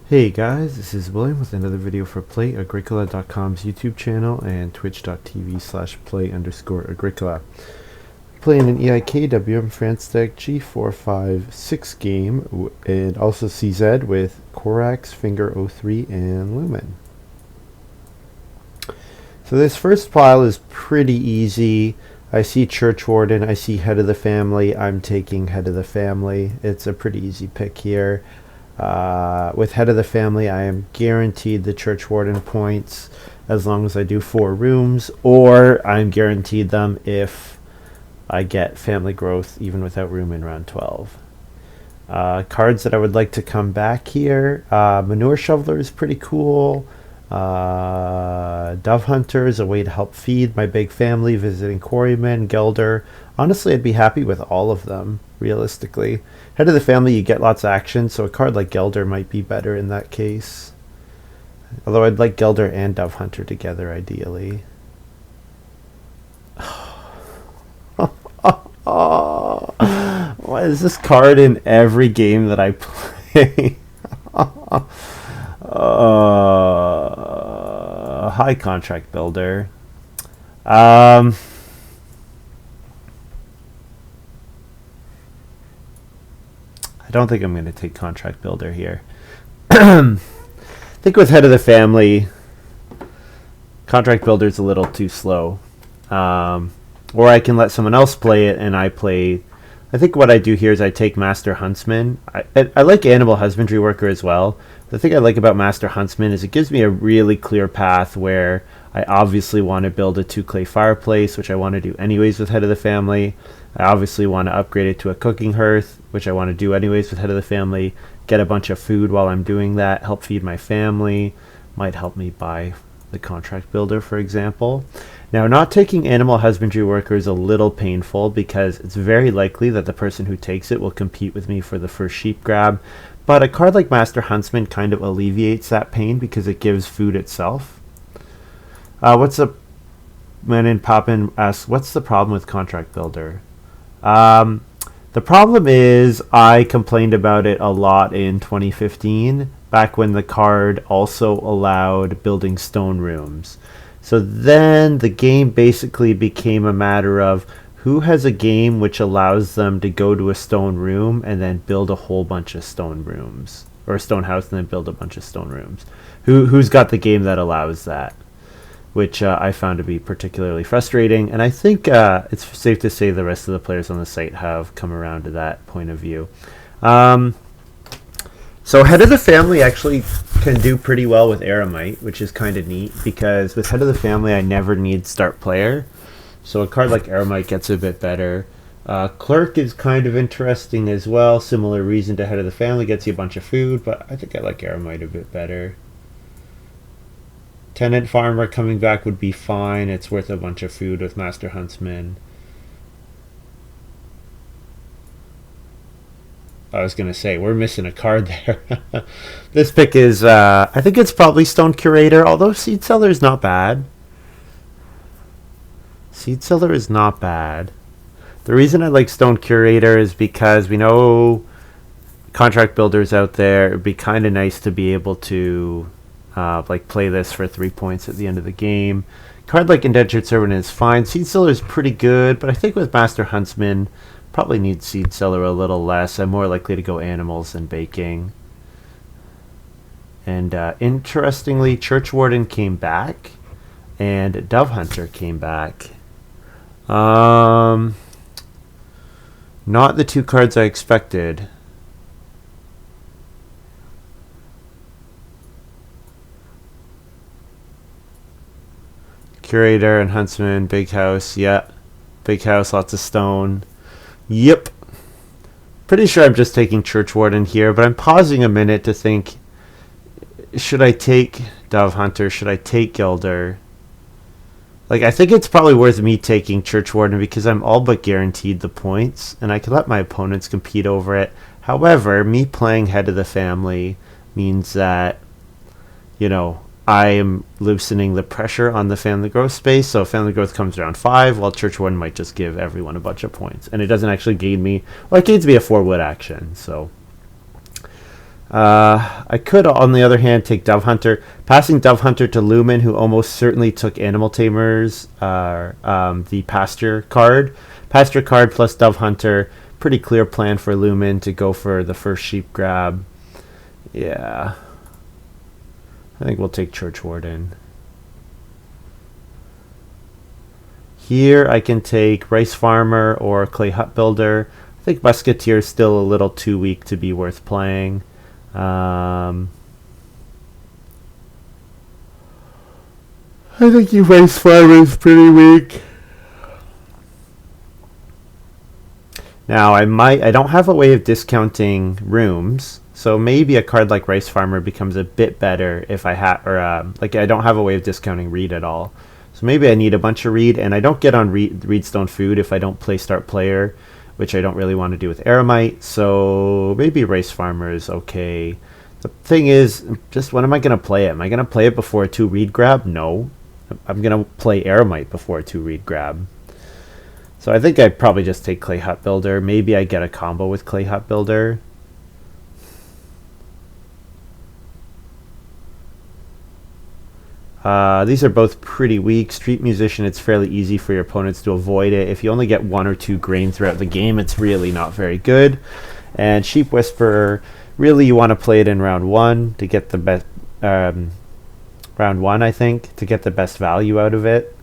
Hey guys, this is William with another video for Play-agricola.com's YouTube channel and twitch.tv/play_agricola. Playing an EIKWM France deck G456 game and also CZ with Korax, Finger 03, and Lumen. So this first pile is pretty easy. I see Churchwarden, I see Head of the Family. I'm taking Head of the Family. It's a pretty easy pick here. With Head of the Family, I am guaranteed the Churchwarden points as long as I do 4 rooms, or I'm guaranteed them if I get Family Growth even without room in round 12. Cards that I would like to come back here. Manure Shoveler is pretty cool. Dove Hunter is a way to help feed my big family, visiting quarrymen, Gelder. Honestly, I'd be happy with all of them, realistically. Head of the Family, you get lots of action, so a card like Gelder might be better in that case. Although I'd like Gelder and Dove Hunter together, ideally. Why is this card in every game that I play? High Contract Builder. I don't think I'm going to take Contract Builder here. I think with Head of the Family, Contract Builder is a little too slow. Or I can let someone else play it and I play. I think what I do here is I take Master Huntsman. I like Animal Husbandry Worker as well. The thing I like about Master Huntsman is it gives me a really clear path where I obviously want to build a 2-clay fireplace, which I want to do anyways with Head of the Family. I obviously want to upgrade it to a cooking hearth, which I want to do anyways with Head of the Family. Get a bunch of food while I'm doing that, help feed my family. Might help me buy the Contract Builder, for example. Now, not taking Animal Husbandry Worker is a little painful because it's very likely that the person who takes it will compete with me for the first sheep grab. But a card like Master Huntsman kind of alleviates that pain because it gives food itself. Manin Poppin asks, what's the problem with Contract Builder? The problem is I complained about it a lot in 2015, back when the card also allowed building stone rooms. So then the game basically became a matter of who has a game which allows them to go to a stone room and then build a whole bunch of stone rooms, or a stone house and then build a bunch of stone rooms. Who's got the game that allows that? Which I found to be particularly frustrating, and I think it's safe to say the rest of the players on the site have come around to that point of view. So Head of the Family actually can do pretty well with Eremite, which is kind of neat, because with Head of the Family I never need start player. So a card like Eremite gets a bit better. Clerk is kind of interesting as well, similar reason to Head of the Family, gets you a bunch of food, but I think I like Eremite a bit better. Tenant Farmer coming back would be fine, it's worth a bunch of food with Master Huntsman. I was going to say, we're missing a card there. This pick is, I think it's probably Stone Curator, although Seed Seller is not bad. Seed Seller is not bad. The reason I like Stone Curator is because we know Contract Builders out there. It would be kind of nice to be able to play this for 3 points at the end of the game. Card like Indentured Servant is fine. Seed Seller is pretty good, but I think with Master Huntsman, probably need Seed Seller a little less. I'm more likely to go Animals than Baking. And interestingly, Churchwarden came back, and Dove Hunter came back. Not the 2 cards I expected. Curator and Huntsman, Big House, yeah. Big House, lots of stone. Yep. Pretty sure I'm just taking Churchwarden here, but I'm pausing a minute to think, should I take Dove Hunter? Should I take Gelder? Like, I think it's probably worth me taking Churchwarden because I'm all but guaranteed the points, and I can let my opponents compete over it. However, me playing Head of the Family means that, you know, I am loosening the pressure on the Family Growth space, so Family Growth comes around 5, while Churchwarden might just give everyone a bunch of points. And it doesn't actually gain me, well, it gains me a 4-wood action, so I could, on the other hand, take Dove Hunter. Passing Dove Hunter to Lumen, who almost certainly took Animal Tamers, the Pasture card. Pasture card plus Dove Hunter. Pretty clear plan for Lumen to go for the first sheep grab. Yeah. I think we'll take Church Warden. Here I can take Rice Farmer or Clay Hut Builder. I think Musketeer is still a little too weak to be worth playing. I think your Rice Farmer is pretty weak. Now I don't have a way of discounting rooms, so maybe a card like Rice Farmer becomes a bit better if I have, like I don't have a way of discounting Reed at all. So maybe I need a bunch of Reed, and I don't get on Reedstone Food if I don't play Start Player, which I don't really want to do with Eremite. So maybe Rice Farmer is okay. The thing is, just when am I going to play it? Am I going to play it before a 2 Reed grab? No. I'm going to play Eremite before a 2 Reed grab. So I think I'd probably just take Clay Hut Builder. Maybe I get a combo with Clay Hut Builder. These are both pretty weak. Street Musician, it's fairly easy for your opponents to avoid it. If you only get 1 or 2 grain throughout the game, it's really not very good. And Sheep Whisperer, really you want to play it in round 1 to get the best, round 1 I think, to get the best value out of it.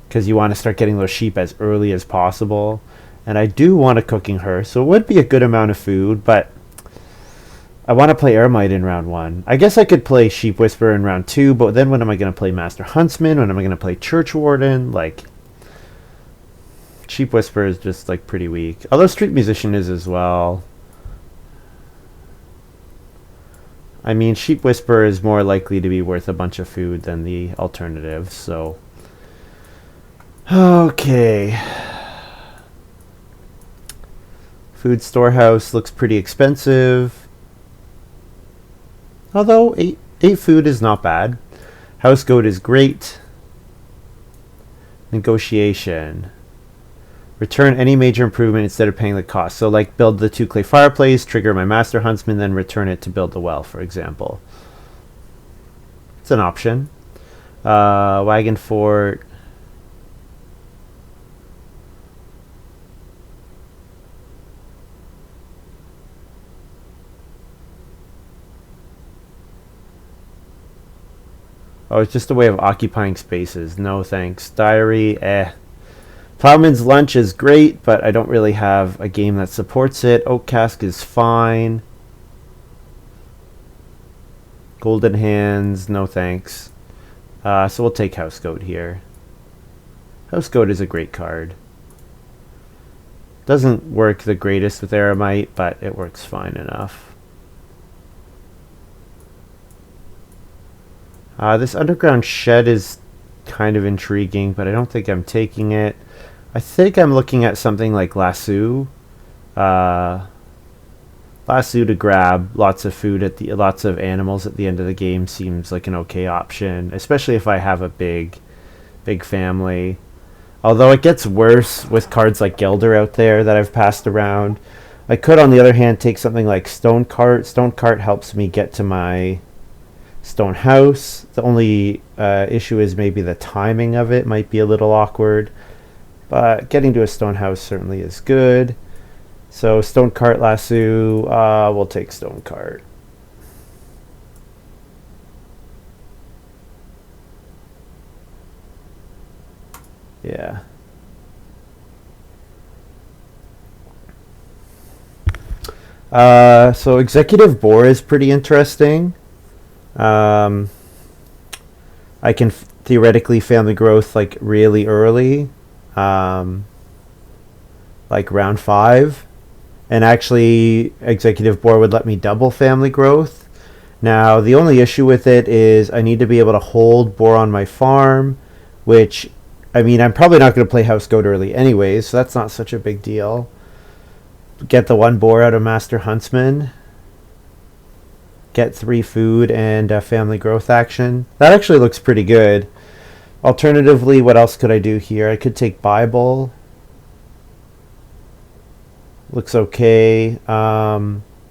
Because you want to start getting those sheep as early as possible. And I do want a Cooking Hearth, so it would be a good amount of food, but I want to play Eremite in round 1. I guess I could play Sheep Whisperer in round 2, but then when am I going to play Master Huntsman? When am I going to play Church Warden? Like, Sheep Whisperer is just like pretty weak. Although Street Musician is as well. I mean, Sheep Whisperer is more likely to be worth a bunch of food than the alternative, so. Okay. Food Storehouse looks pretty expensive. Although 8 food is not bad. House Goat is great. Negotiation. Return any major improvement instead of paying the cost. So like build the 2 clay fireplace, trigger my Master Huntsman, then return it to build the well, for example. It's an option. Wagon Fort. Oh, it's just a way of occupying spaces. No thanks. Diary, Plowman's Lunch is great, but I don't really have a game that supports it. Oak Cask is fine. Golden Hands, no thanks. So we'll take House Goat here. House Goat is a great card. Doesn't work the greatest with Eremite, but it works fine enough. This underground shed is kind of intriguing, but I don't think I'm taking it. I think I'm looking at something like Lasso. Lasso to grab lots of food at lots of animals at the end of the game seems like an okay option, especially if I have a big family. Although it gets worse with cards like Gelder out there that I've passed around. I could, on the other hand, take something like Stone Cart. Stone Cart helps me get to my Stone House. The only issue is maybe the timing of it might be a little awkward, but getting to a Stone House certainly is good. So Stone Cart, Lasso, we'll take Stone Cart. Yeah. So Executive Boar is pretty interesting. I can theoretically family growth like really early, like round 5, and actually Executive Board would let me double family growth. Now the only issue with it is I need to be able to hold boar on my farm, which, I mean, I'm probably not going to play House Goat early anyways, so that's not such a big deal. Get the 1 boar out of Master Huntsman. Get 3 food and family growth action. That actually looks pretty good. Alternatively, what else could I do here? I could take Bible. Looks okay.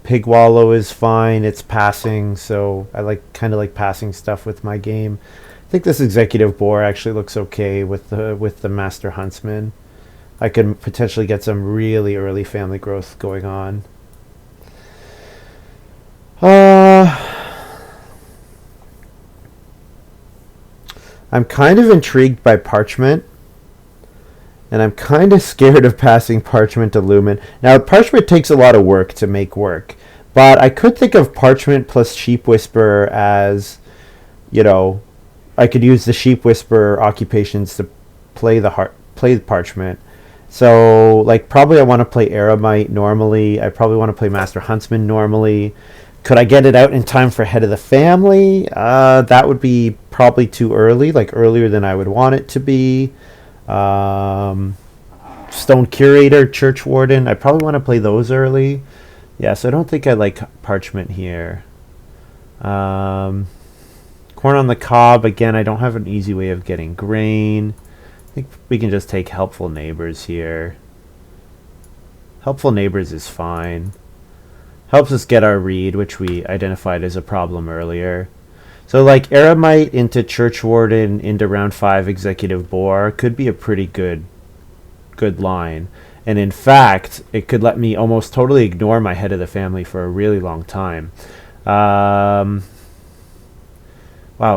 Pig Wallow is fine. It's passing, so I kind of like passing stuff with my game. I think this Executive Boar actually looks okay with the Master Huntsman. I could potentially get some really early family growth going on. I'm kind of intrigued by Parchment, and I'm kind of scared of passing Parchment to Lumen. Now, Parchment takes a lot of work to make work, but I could think of Parchment plus Sheep Whisperer as, I could use the Sheep Whisperer occupations to play the Parchment. So, probably I want to play Eremite normally. I probably want to play Master Huntsman normally. Could I get it out in time for Head of the Family? That would be probably too early, earlier than I would want it to be. Stone Curator, Church Warden. I probably want to play those early. Yeah, so I don't think I like Parchment here. Corn on the Cob. Again, I don't have an easy way of getting grain. I think we can just take Helpful Neighbors here. Helpful Neighbors is fine. Helps us get our read, which we identified as a problem earlier. So Eremite into Church Warden into round 5 Executive Boar could be a pretty good line. And in fact, it could let me almost totally ignore my Head of the Family for a really long time. Wow,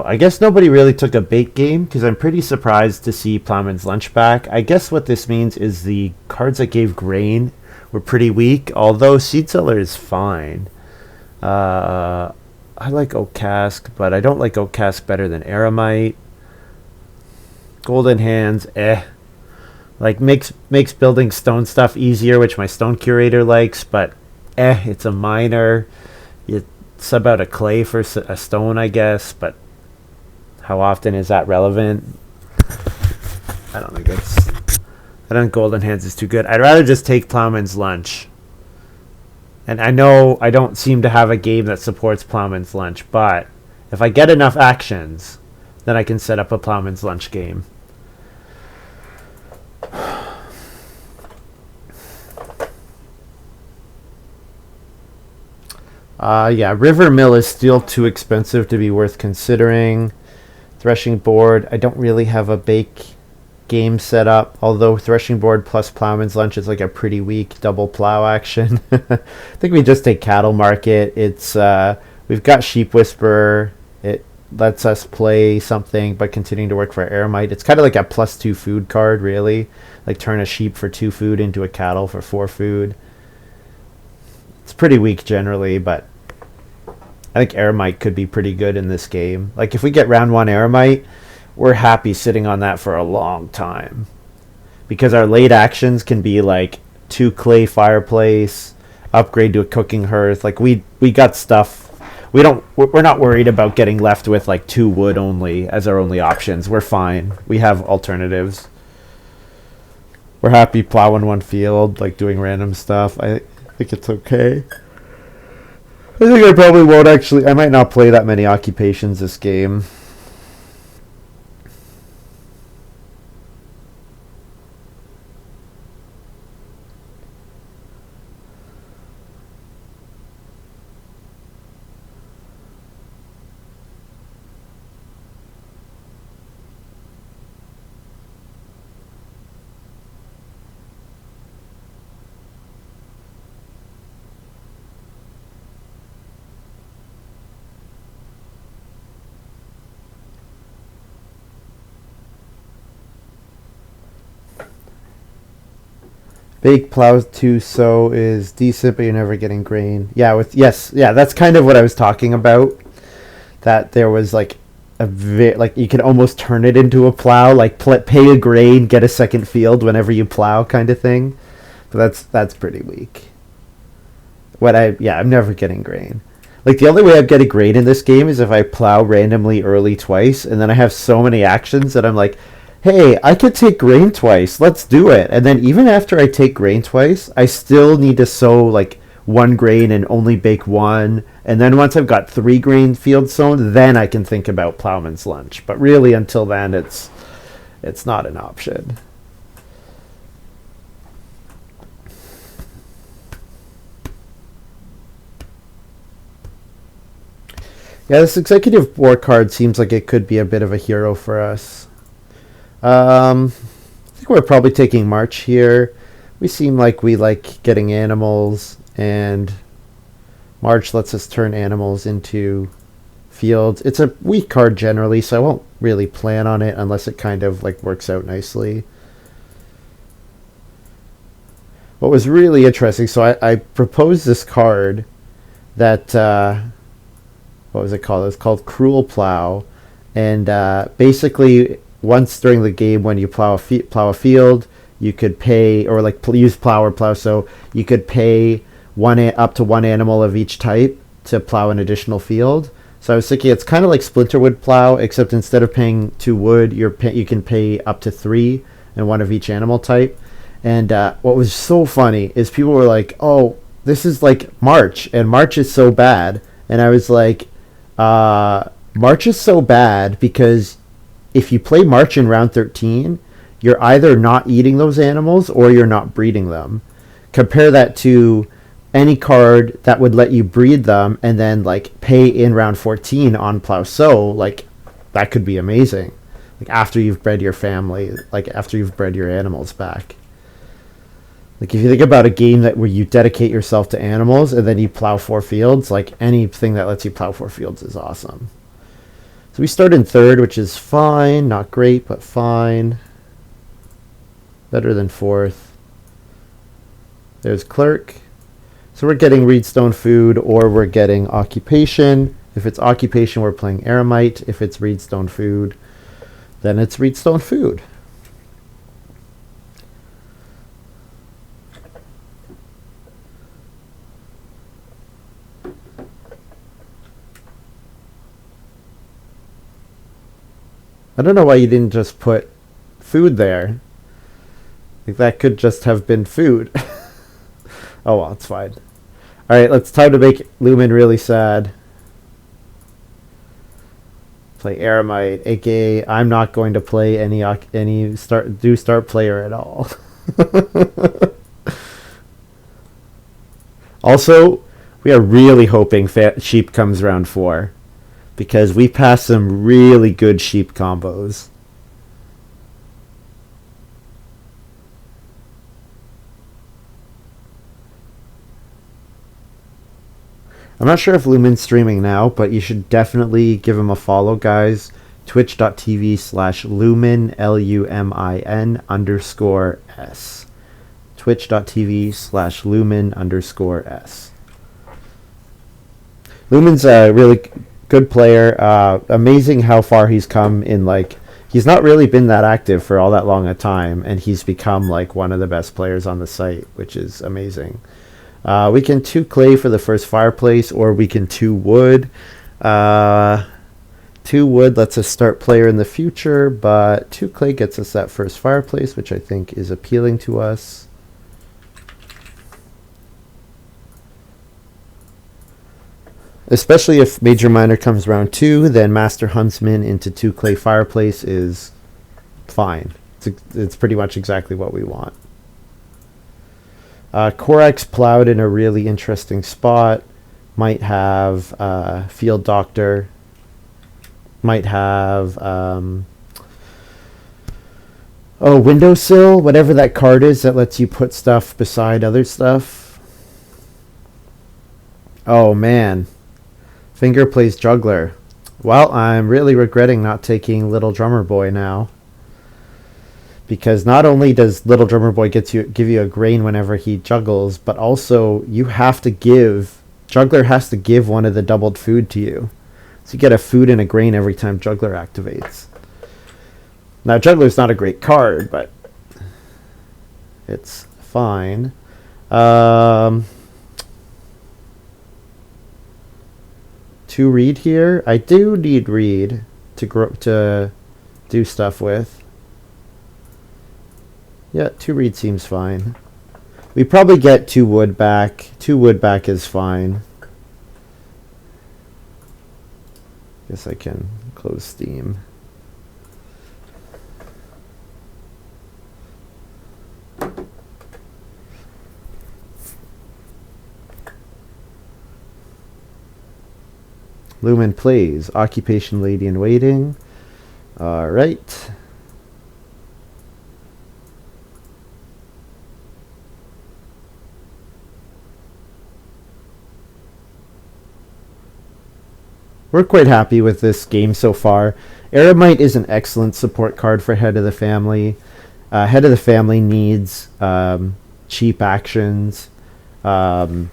I guess nobody really took a bait game, because I'm pretty surprised to see Plowman's Lunch back. I guess what this means is the cards that gave grain were pretty weak, although Seed Seller is fine. I like Oak Cask, but I don't like Oak Cask better than Eremite. Golden Hands, makes building stone stuff easier, which my Stone Curator likes, but it's a minor. You sub out a clay for a stone, I guess, but how often is that relevant? I don't think Golden Hands is too good. I'd rather just take Plowman's Lunch. And I know I don't seem to have a game that supports Plowman's Lunch, but if I get enough actions, then I can set up a Plowman's Lunch game. River Mill is still too expensive to be worth considering. Threshing Board, I don't really have a bake game set up, although Threshing Board plus Plowman's Lunch is a pretty weak double plow action. I think we just take Cattle Market. It's we've got Sheep Whisperer. It lets us play something but continuing to work for Eremite. It's kind of like a +2 food card, really. Turn a sheep for 2 food into a cattle for 4 food. It's pretty weak generally, but I think Eremite could be pretty good in this game. If we get round 1 Eremite, we're happy sitting on that for a long time, because our late actions can be 2 clay fireplace, upgrade to a cooking hearth. We got stuff. We're not worried about getting left with 2 wood only as our only options. We're fine. We have alternatives. We're happy plowing 1 field, doing random stuff. I think it's okay. I think I probably won't I might not play that many occupations this game. Bake plow to sow is decent, but you're never getting grain. That's kind of what I was talking about. That there was you can almost turn it into a plow, pay a grain, get a second field whenever you plow, kind of thing. But that's pretty weak. I'm never getting grain. The only way I'd get a grain in this game is if I plow randomly early twice, and then I have so many actions that I'm hey, I could take grain twice. Let's do it. And then even after I take grain twice, I still need to sow 1 grain and only bake 1. And then once I've got 3 grain fields sown, then I can think about Plowman's Lunch. But really, until then, it's not an option. Yeah, this executive war card seems like it could be a bit of a hero for us. I think we're probably taking March here. We seem like we like getting animals, and March lets us turn animals into fields. It's a weak card generally, so I won't really plan on it unless it kind of like works out nicely. What was really interesting, so I proposed this card that, what was it called? It was called Cruel Plow. And basically, once during the game when you plow a field, you could pay, or like use plow or plow, so you could pay up to one animal of each type to plow an additional field. So I was thinking it's kind of like Splinterwood Plow, except instead of paying 2 wood, you can pay up to 3 and one of each animal type. And what was so funny is people were like, "Oh, this is like March, and March is so bad." And I was like, March is so bad because if you play March in round 13, you're either not eating those animals or you're not breeding them. Compare that to any card that would let you breed them and then like pay in round 14 on Plow Sow. Like, that could be amazing. Like after you've bred your family, like after you've bred your animals back. Like if you think about a game where you dedicate yourself to animals and then you plow 4 fields, like anything that lets you plow 4 fields is awesome. So we start in third, which is fine. Not great, but fine. Better than fourth. There's clerk. So we're getting Reedstone Food, or we're getting Occupation. If it's Occupation, we're playing Eremite. If it's Reedstone Food, then it's Reedstone Food. I don't know why you didn't just put food there. Like that could just have been food. Oh well, it's fine. Alright, it's time to make Lumen really sad. Play Eremite, aka I'm not going to play any start player at all. Also, we are really hoping Sheep comes round 4. Because we passed some really good sheep combos. I'm not sure if Lumen's streaming now, but you should definitely give him a follow, guys. Twitch.tv/Lumin, LUMIN_S. Twitch.tv/Lumin_S. Lumen's a really good player. Amazing how far he's come in, like, he's not really been that active for all that long a time, and he's become like one of the best players on the site, which is amazing. We can 2 clay for the first fireplace, or we can 2 wood. 2 wood lets us start player in the future, but 2 clay gets us that first fireplace, which I think is appealing to us. Especially if Major Miner comes round 2, then Master Huntsman into 2 clay fireplace is fine. It's pretty much exactly what we want. Korax plowed in a really interesting spot. Might have Field Doctor. Might have Windowsill, whatever that card is that lets you put stuff beside other stuff. Oh man. Finger plays Juggler. Well, I'm really regretting not taking Little Drummer Boy now. Because not only does Little Drummer Boy give you a grain whenever he juggles, but also you have to give... Juggler has to give one of the doubled food to you. So you get a food and a grain every time Juggler activates. Now, Juggler's not a great card, but it's fine. 2 reed here. I do need reed to do stuff with. Yeah, 2 reed seems fine. We probably get 2 wood back. 2 wood back is fine. Guess I can close Steam. Lumen plays. Occupation Lady in Waiting. Alright. We're quite happy with this game so far. Eremite is an excellent support card for Head of the Family. Head of the Family needs cheap actions, or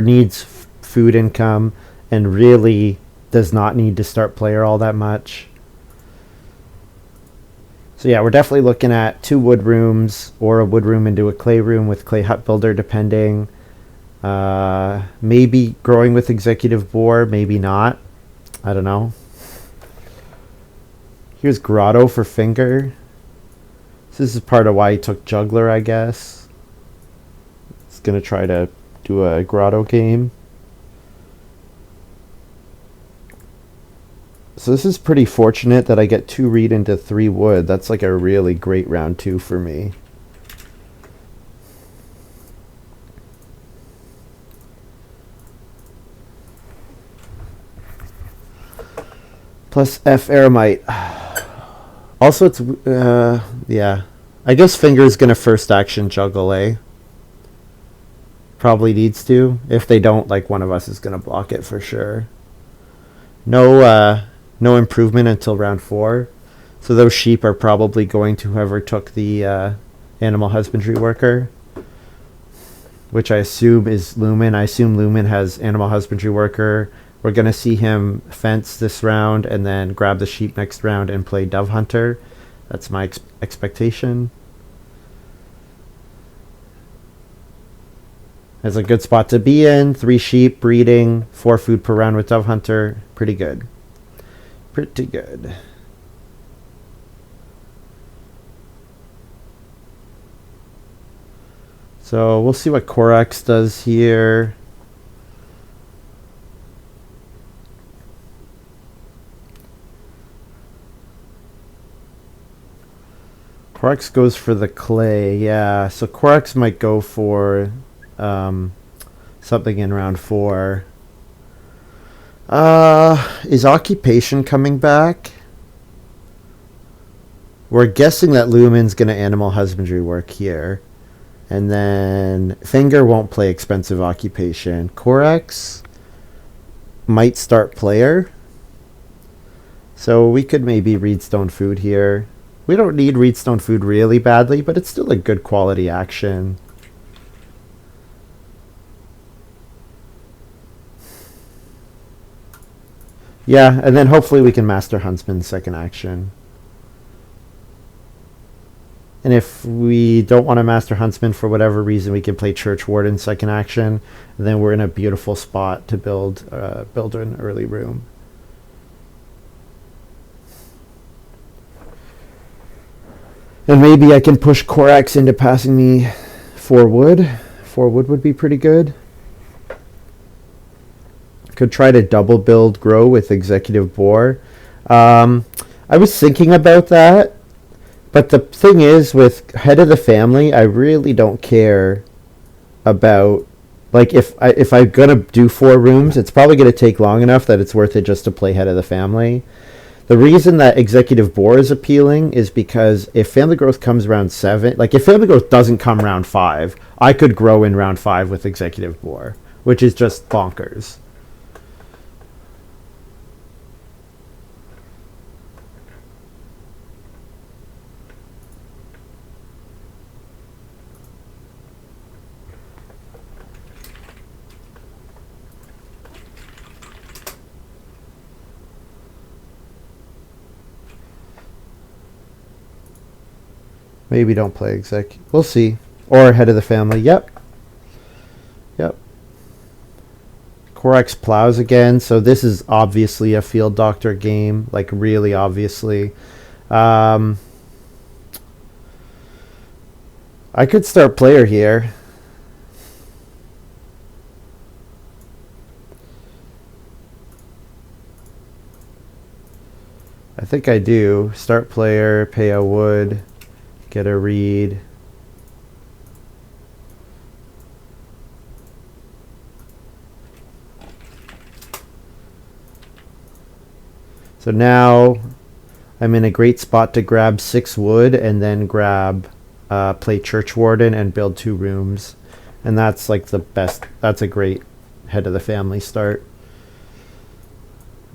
needs food income, and really does not need to start player all that much. So yeah, we're definitely looking at 2 wood rooms, or a wood room into a clay room with clay hut builder, depending. Maybe growing with executive boar, maybe not. I don't know. Here's grotto for finger. So this is part of why he took juggler, I guess. He's gonna try to do a grotto game. So this is pretty fortunate that I get 2 reed into 3 wood. That's like a really great round 2 for me. Plus F Eremite. Also, it's, yeah. I guess Finger's going to first action juggle, eh? Probably needs to. If they don't, like, one of us is going to block it for sure. No improvement until round 4. So those sheep are probably going to whoever took the animal husbandry worker, which I assume is Lumen. I assume Lumen has animal husbandry worker. We're going to see him fence this round and then grab the sheep next round and play Dove Hunter. That's my expectation. That's a good spot to be in. 3 sheep, breeding, 4 food per round with Dove Hunter. Pretty good. Pretty good. So we'll see what Korax does here. Korax goes for the clay, yeah. So Korax might go for something in round 4. Is Occupation coming back? We're guessing that Lumen's going to animal husbandry work here. And then Finger won't play expensive Occupation. Korax might start player. So we could maybe read Stone Food here. We don't need Reedstone Food really badly, but it's still a good quality action. Yeah, and then hopefully we can Master Huntsman's second action. And if we don't want to Master Huntsman for whatever reason, we can play Church Warden second action. And then we're in a beautiful spot to build an early room. And maybe I can push Korax into passing me 4 wood. 4 wood would be pretty good. Could try to double build grow with Executive Boar. I was thinking about that. But the thing is, with Head of the Family, I really don't care about... Like, if I'm going to do 4 rooms, it's probably going to take long enough that it's worth it just to play Head of the Family. The reason that Executive Boar is appealing is because if Family Growth comes round 7, like if Family Growth doesn't come round 5, I could grow in round 5 with Executive Boar, which is just bonkers. Maybe don't play exec. We'll see. Or Head of the Family. Yep. Yep. Korax plows again. So this is obviously a Field Doctor game. Like, really obviously. I could start player here. I think I do. Start player, pay a wood. Get a read. So now I'm in a great spot to grab 6 wood and then grab play church warden and build 2 rooms. And that's like the best. That's a great head of the family start.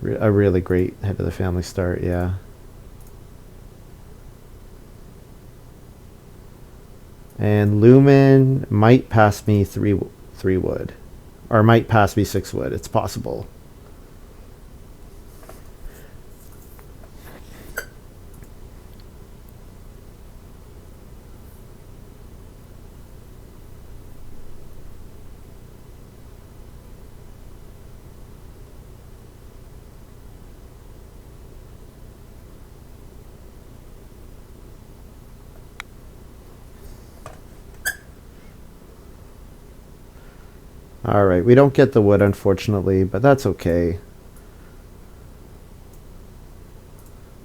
A really great head of the family start, yeah. And Lumen might pass me 3 wood. Or might pass me 6 wood. It's possible. Alright, we don't get the wood, unfortunately, but that's okay.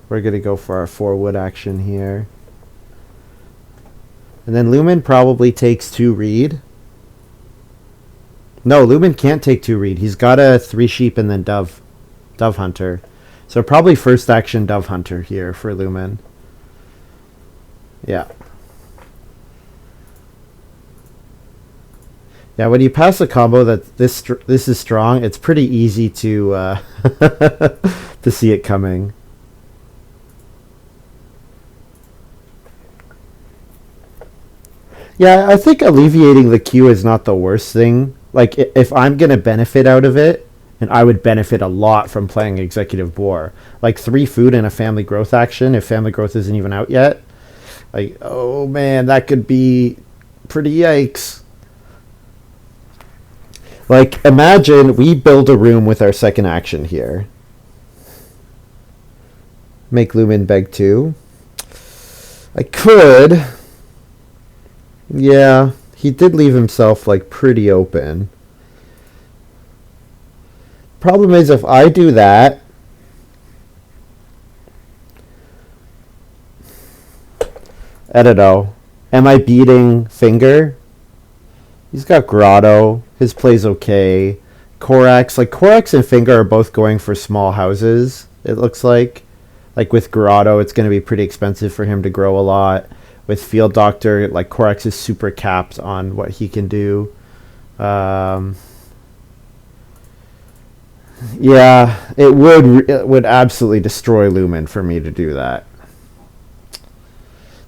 We're going to go for our 4 wood action here. And then Lumen probably takes 2 reed. No, Lumen can't take 2 reed. He's got a 3 sheep and then Dove Hunter. So probably first action Dove Hunter here for Lumen. Yeah. Yeah, when you pass a combo that this is strong, it's pretty easy to to see it coming. Yeah, I think alleviating the queue is not the worst thing. Like, if I'm going to benefit out of it, and I would benefit a lot from playing Executive Boar. Like, 3 food and a family growth action, if family growth isn't even out yet. Like, oh man, that could be pretty yikes. Like, imagine we build a room with our second action here. Make Lumen beg 2. I could... Yeah, he did leave himself, like, pretty open. Problem is, if I do that... I don't know. Am I beating Finger? He's got Grotto. His play's okay. Korax. Like, Korax and Finger are both going for small houses, it looks like. Like, with Grotto, it's going to be pretty expensive for him to grow a lot. With Field Doctor, like, Korax is super capped on what he can do. Yeah, it would absolutely destroy Lumen for me to do that.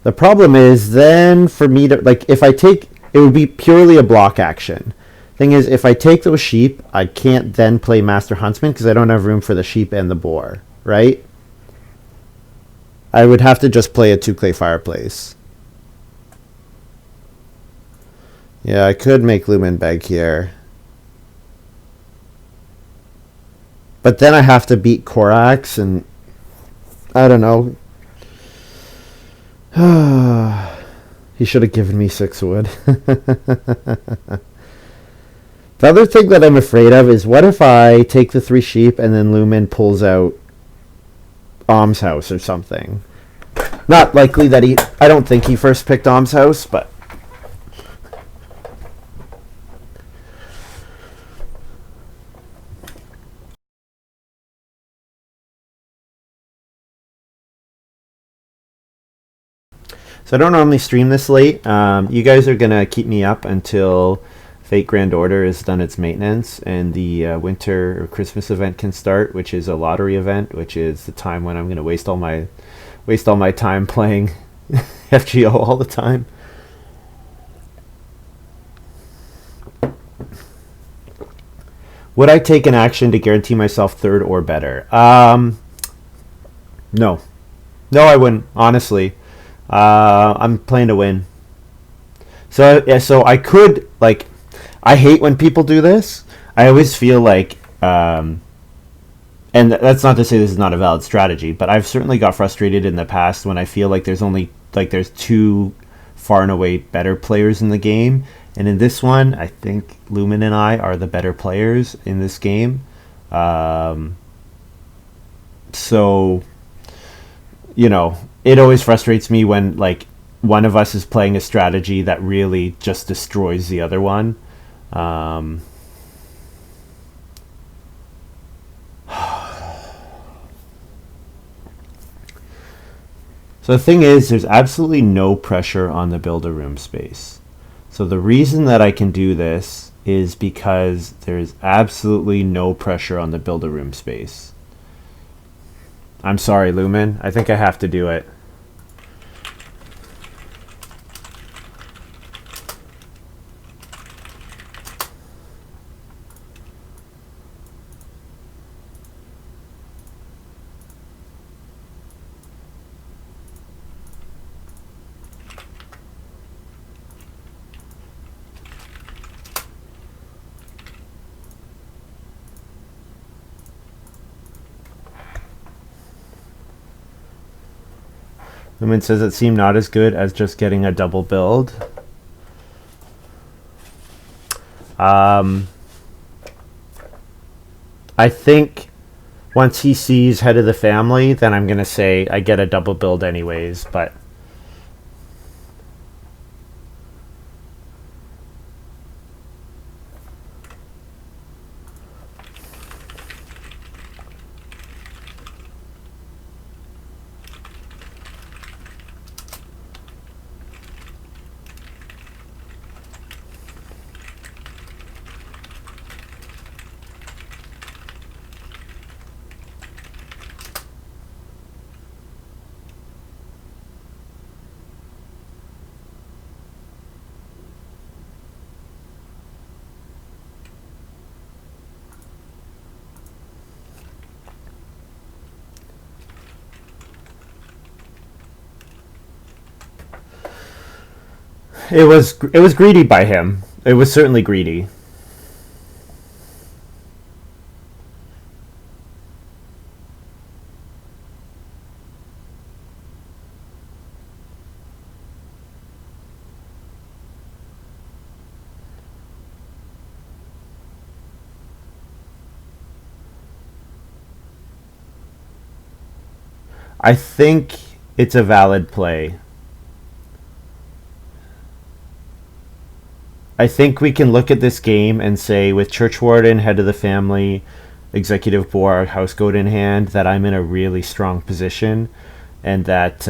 The problem is then for me to, like, if I take, it would be purely a block action. Thing is, if I take those sheep, I can't then play Master Huntsman because I don't have room for the sheep and the boar, right? I would have to just play a 2-clay fireplace. Yeah, I could make Lumen beg here. But then I have to beat Korax, and I don't know. He should have given me 6 wood. The other thing that I'm afraid of is, what if I take the 3 sheep and then Lumen pulls out Almshouse or something? Not likely that he... I don't think he first picked Almshouse, but... So I don't normally stream this late. You guys are going to keep me up until Fate Grand Order has done its maintenance and the winter or Christmas event can start, which is a lottery event, which is the time when I'm going to waste all my time playing FGO all the time. Would I take an action to guarantee myself 3rd or better? No. No, I wouldn't, honestly. I'm playing to win. So yeah, so I could, like, I hate when people do this. I always feel like, and that's not to say this is not a valid strategy, but I've certainly got frustrated in the past when I feel like there's 2 far and away better players in the game. And in this one, I think Lumen and I are the better players in this game. So, you know, it always frustrates me when, like, one of us is playing a strategy that really just destroys the other one. So the thing is, there's absolutely no pressure on the build-a-room space. So the reason that I can do this is because there's absolutely no pressure on the build-a-room space. I'm sorry, Lumen. I think I have to do it. Lumen says it seemed not as good as just getting a double build. I think once he sees head of the family, then I'm going to say I get a double build anyways, but it was greedy by him. It was certainly greedy. I think it's a valid play. I think we can look at this game and say, with Churchwarden, head of the family, executive board, house goat in hand, that I'm in a really strong position, and that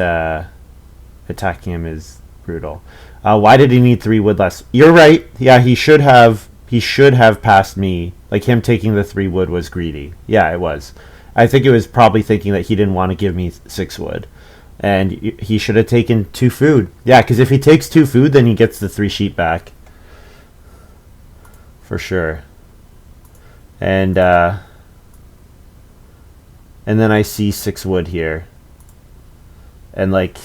attacking him is brutal. Why did he need 3 wood less? You're right. Yeah, he should have. He should have passed me. Like, him taking the 3 wood was greedy. Yeah, it was. I think it was probably thinking that he didn't want to give me 6 wood. And he should have taken 2 food. Yeah, because if he takes 2 food, then he gets the 3 sheep back. For sure. And then I see 6 wood here. And like,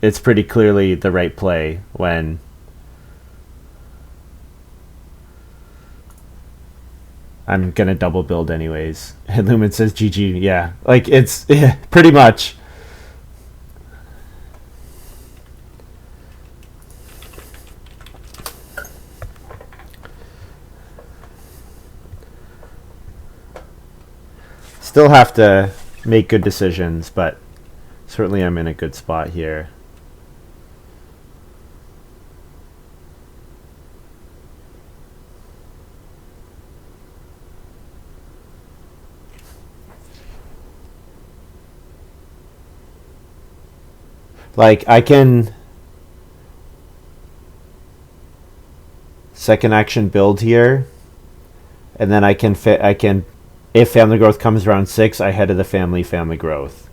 it's pretty clearly the right play when I'm gonna double build anyways. And Lumen says GG. Yeah, like it's pretty much. Still have to make good decisions, but certainly I'm in a good spot here. Like, I can second action build here, and then I can if family growth comes around 6, I head of the family growth,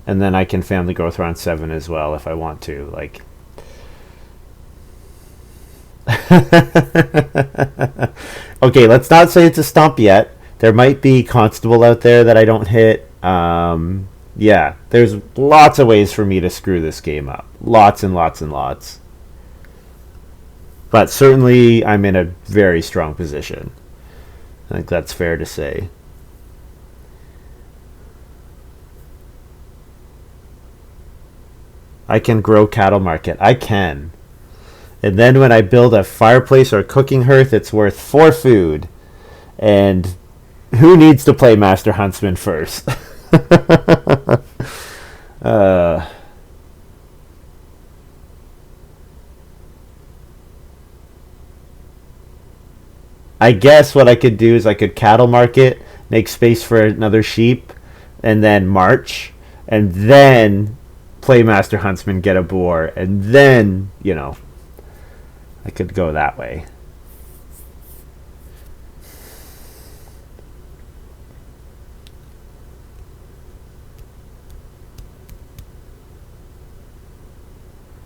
and then I can family growth around 7 as well if I want to. Like, okay, let's not say it's a stump yet. There might be constable out there that I don't hit. Yeah, there's lots of ways for me to screw this game up. Lots and lots and lots. But certainly I'm in a very strong position. I think that's fair to say. I can grow cattle market. I can. And then when I build a fireplace or a cooking hearth, it's worth 4 food. And who needs to play Master Huntsman first? I guess what I could do is I could cattle market, make space for another sheep, and then march, and then play Master Huntsman, get a boar, and then, you know, I could go that way.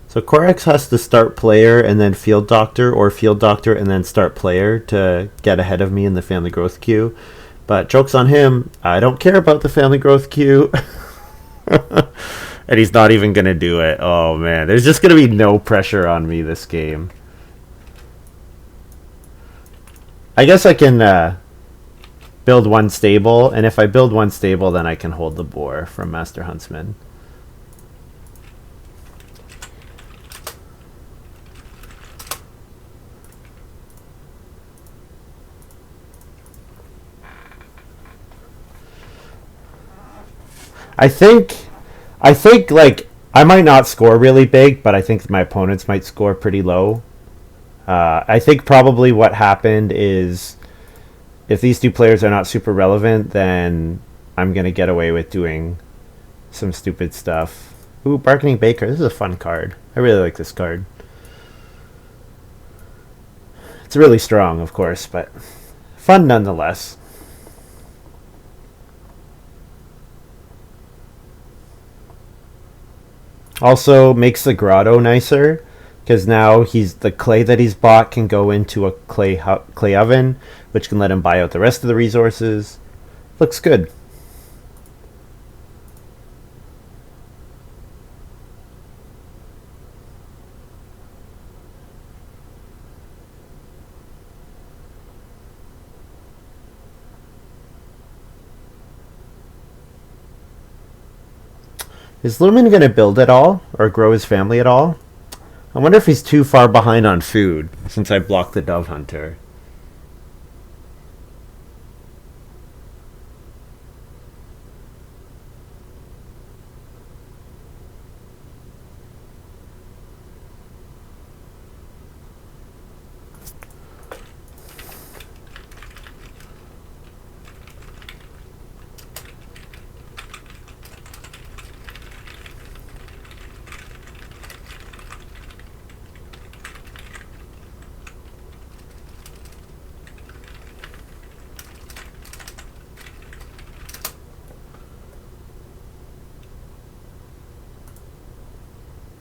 So Corex has to start player and then field doctor, or field doctor and then start player to get ahead of me in the family growth queue. But joke's on him, I don't care about the family growth queue. And he's not even going to do it. Oh man, there's just going to be no pressure on me this game. I guess I can build one stable, and if I build one stable, then I can hold the boar from Master Huntsman. I think like I might not score really big, but I think my opponents might score pretty low. I think probably what happened is if these two players are not super relevant, then I'm gonna get away with doing some stupid stuff. Ooh, Bargaining Baker. This is a fun card. I really like this card. It's really strong, of course, but fun nonetheless. Also makes the grotto nicer because now the clay that he's bought can go into a clay oven, which can let him buy out the rest of the resources. Looks good. Is Lumen going to build at all or grow his family at all? I wonder if he's too far behind on food since I blocked the Dove Hunter.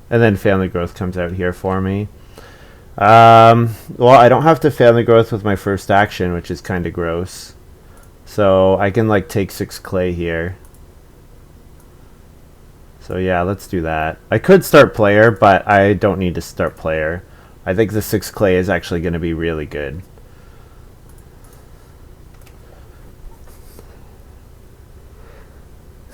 And then family growth comes out here for me. Well, I don't have to family growth with my first action, which is kind of gross. So I can like take 6 clay here. So yeah, let's do that. I could start player, but I don't need to start player. I think the 6 clay is actually going to be really good.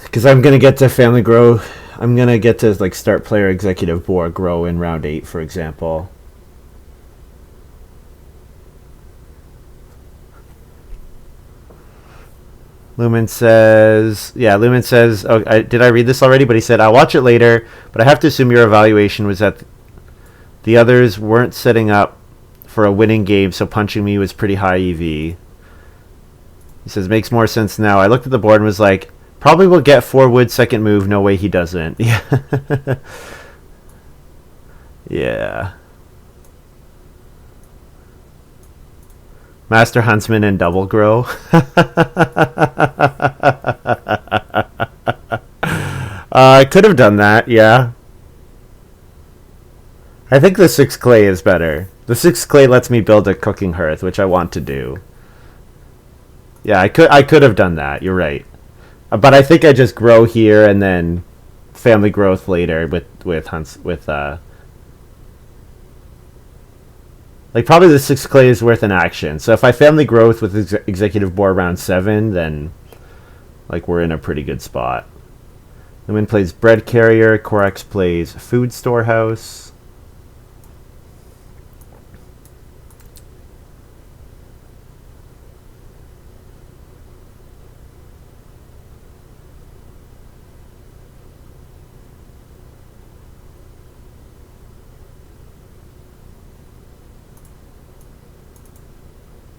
Because I'm going to get to family grow. I'm going to get to like start player executive boar grow in round 8, for example. Lumen says, oh, did I read this already? But he said, I'll watch it later, but I have to assume your evaluation was that the others weren't setting up for a winning game, so punching me was pretty high EV. He says, makes more sense now. I looked at the board and was like, probably will get 4 wood second move. No way he doesn't. Yeah. Yeah. Master Huntsman and Double Grow. I could have done that, yeah. I think the 6 clay is better. The 6 clay lets me build a cooking hearth, which I want to do. Yeah, I could have done that. You're right. But I think I just grow here and then family growth later with like probably the 6 clay is worth an action. So if I family growth with executive board round 7, then like we're in a pretty good spot. Lumen plays bread carrier. Corex plays food storehouse.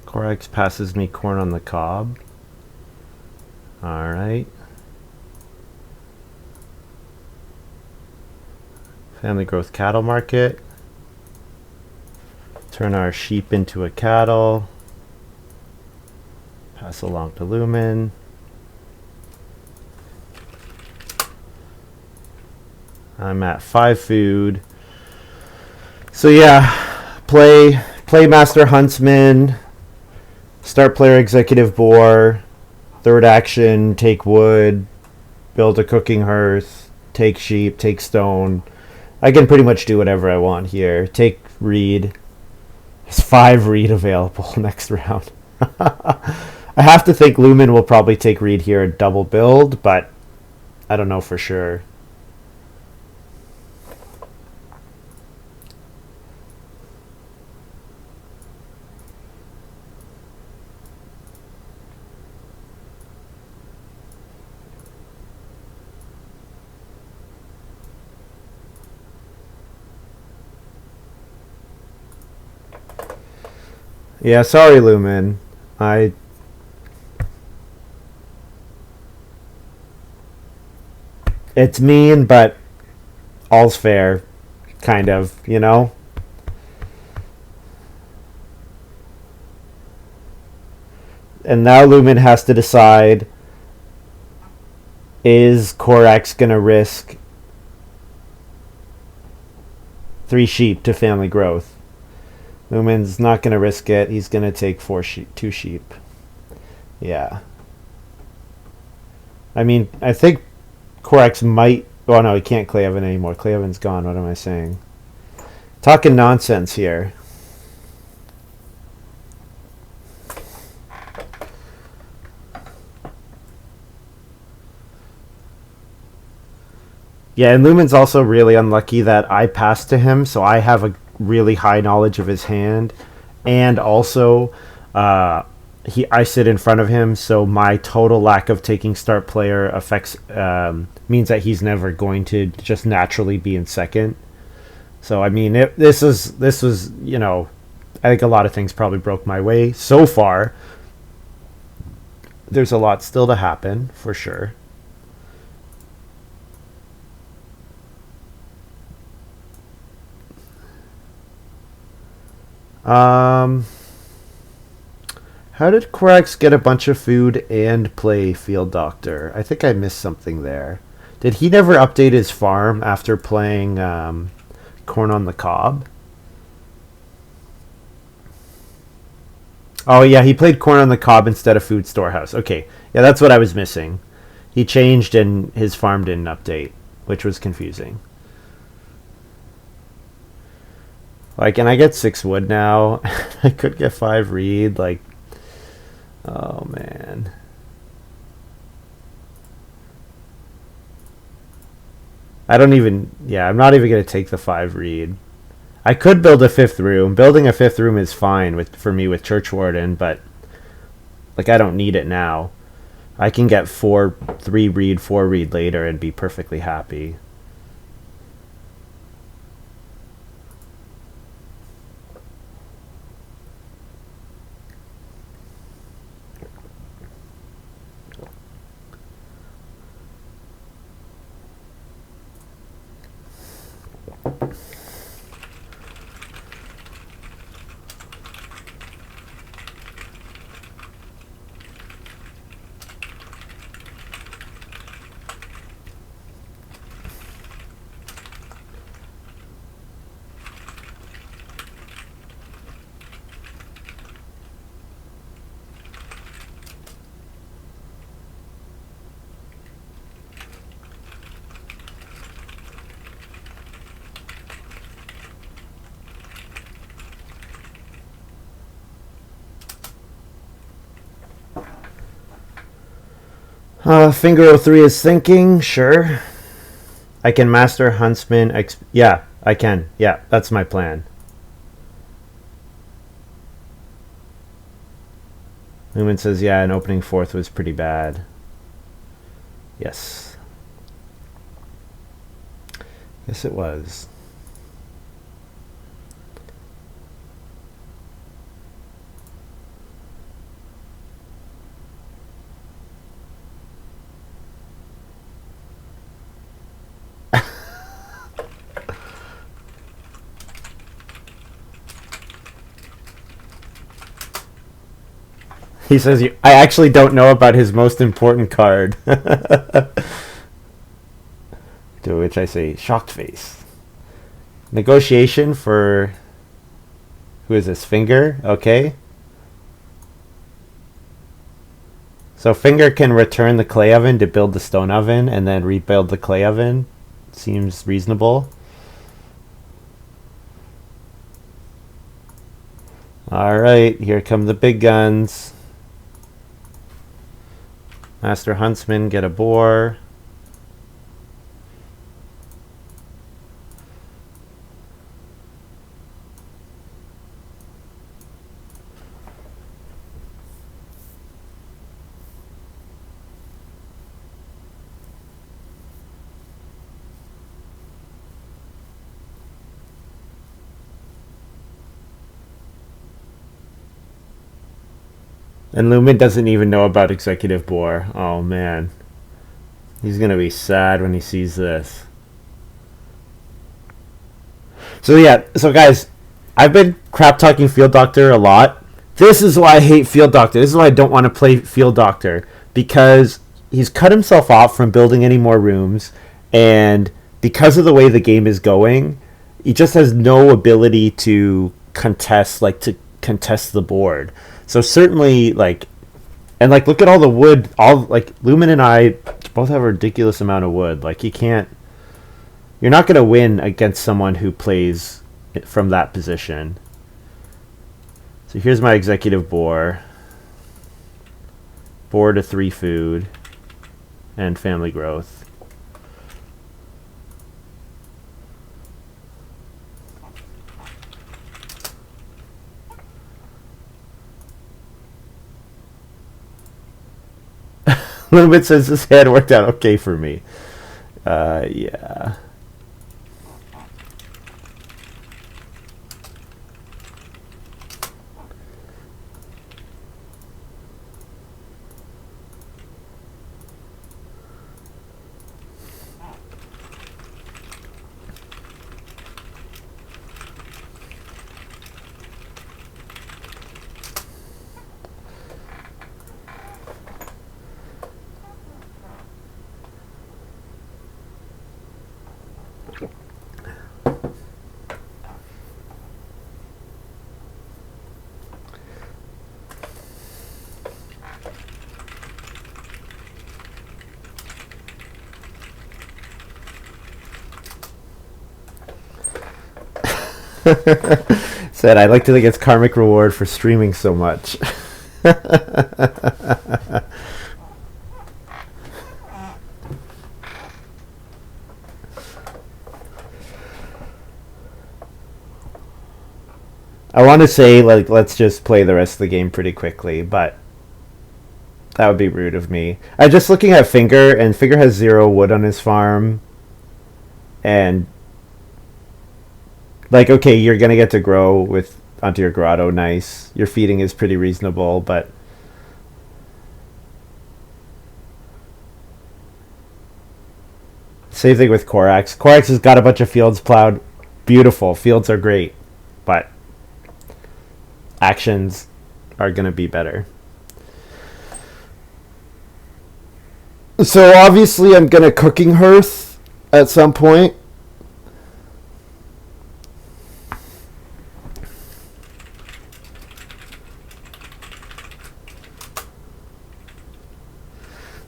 Corex passes me corn on the cob. Alright. Family growth cattle market. Turn our sheep into a cattle. Pass along to Lumen. I'm at 5 food. So yeah, play Master Huntsman, start player executive boar, third action, take wood, build a cooking hearth, take sheep, take stone. I can pretty much do whatever I want here. Take reed. There's 5 reed available next round. I have to think Lumen will probably take reed here and double build, but I don't know for sure. Yeah, sorry, Lumen. It's mean, but all's fair, kind of, you know? And now Lumen has to decide, is Korax going to risk 3 sheep to family growth? Lumen's not going to risk it. He's going to take 2 sheep. Yeah. I mean, I think Korax might... Oh, no, he can't Cleaven anymore. Cleaven's gone. What am I saying? Talking nonsense here. Yeah, and Lumen's also really unlucky that I passed to him, so I have a really high knowledge of his hand, and also I sit in front of him, so my total lack of taking start player affects means that he's never going to just naturally be in second. So I mean, this was you know, I think a lot of things probably broke my way so far. There's a lot still to happen for sure. How did Quax get a bunch of food and play Field Doctor? I think I missed something there. Did he never update his farm after playing Corn on the Cob? Oh yeah, he played Corn on the Cob instead of Food Storehouse. Okay, yeah, that's what I was missing. He changed and his farm didn't update, which was confusing. Like, and I get 6 wood now. I could get 5 reed. Like, oh man. I don't even. Yeah, I'm not even gonna take the 5 reed. I could build a 5th room. Building a 5th room is fine for me with Churchwarden, but like I don't need it now. I can get 3 reed, 4 reed later and be perfectly happy. Finger 03 is thinking, sure. I can master Huntsman. Yeah, I can. Yeah, that's my plan. Lumen says, yeah, an opening 4th was pretty bad. Yes. Yes, it was. He says, I actually don't know about his most important card. To which I say, shocked face. Negotiation for... Who is this? Finger? Okay. So Finger can return the clay oven to build the stone oven and then rebuild the clay oven. Seems reasonable. Alright, here come the big guns. Master Huntsman, get a boar. And Lumen doesn't even know about Executive Boar. Oh man. He's gonna be sad when he sees this. So yeah, so guys, I've been crap talking Field Doctor a lot. This is why I hate Field Doctor. This is why I don't want to play Field Doctor. Because he's cut himself off from building any more rooms, and because of the way the game is going, he just has no ability to contest the board. So certainly, like, and like, look at all the wood. All like Lumen and I both have a ridiculous amount of wood. Like, you're not going to win against someone who plays from that position. So here's my Executive Boar. 4 to 3 food and family growth. A little bit says this hand worked out okay for me. Yeah. Said, I'd like to think it's karmic reward for streaming so much. I want to say, like, let's just play the rest of the game pretty quickly, but that would be rude of me. I'm just looking at Finger, and Finger has 0 wood on his farm. And like, okay, you're gonna get to grow onto your grotto, nice. Your feeding is pretty reasonable, but same thing with Korax. Korax has got a bunch of fields plowed. Beautiful. Fields are great, but actions are gonna be better. So obviously I'm gonna cooking hearth at some point.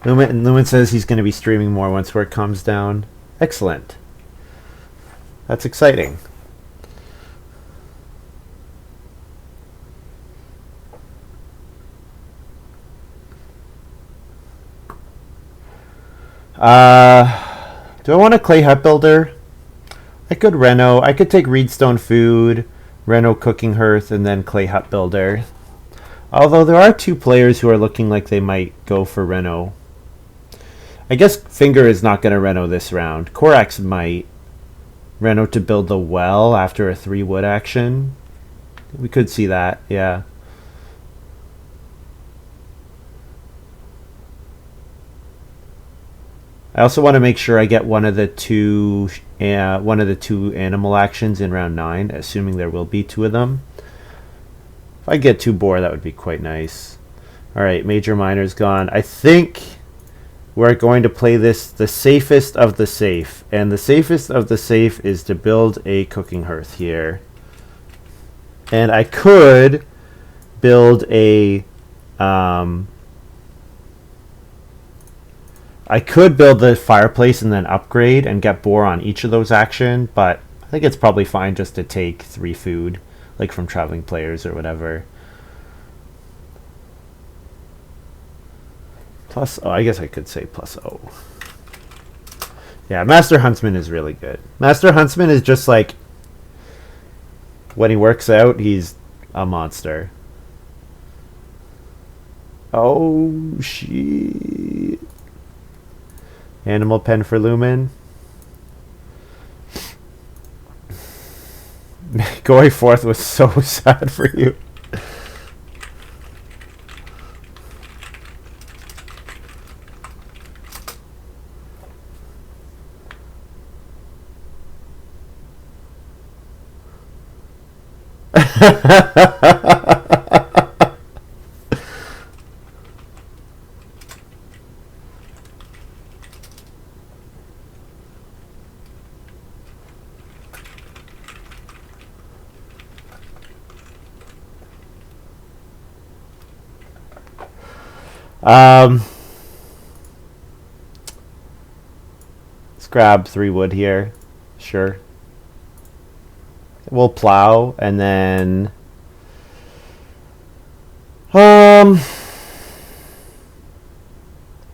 Lumen says he's going to be streaming more once work calms down. Excellent. That's exciting. Do I want a clay hut builder? I could reno. I could take reedstone food, reno cooking hearth, and then clay hut builder. Although there are 2 players who are looking like they might go for reno. I guess Finger is not going to reno this round. Korax might reno to build the well after a 3 wood action. We could see that, yeah. I also want to make sure I get one of the two animal actions in round 9, assuming there will be 2 of them. If I get 2 boar, that would be quite nice. All right, major miner's gone. I think we're going to play this the safest of the safe. And the safest of the safe is to build a cooking hearth here. And I could build a... I could build the fireplace and then upgrade and get boar on each of those action, but I think it's probably fine just to take 3 food, like from traveling players or whatever. Plus, oh, I guess I could say plus O. Yeah, Master Huntsman is really good. Master Huntsman is just like, when he works out, he's a monster. Oh, shit. Animal pen for Lumen. Going forth was so sad for you. Let's grab 3 wood here. Sure. We'll plow and then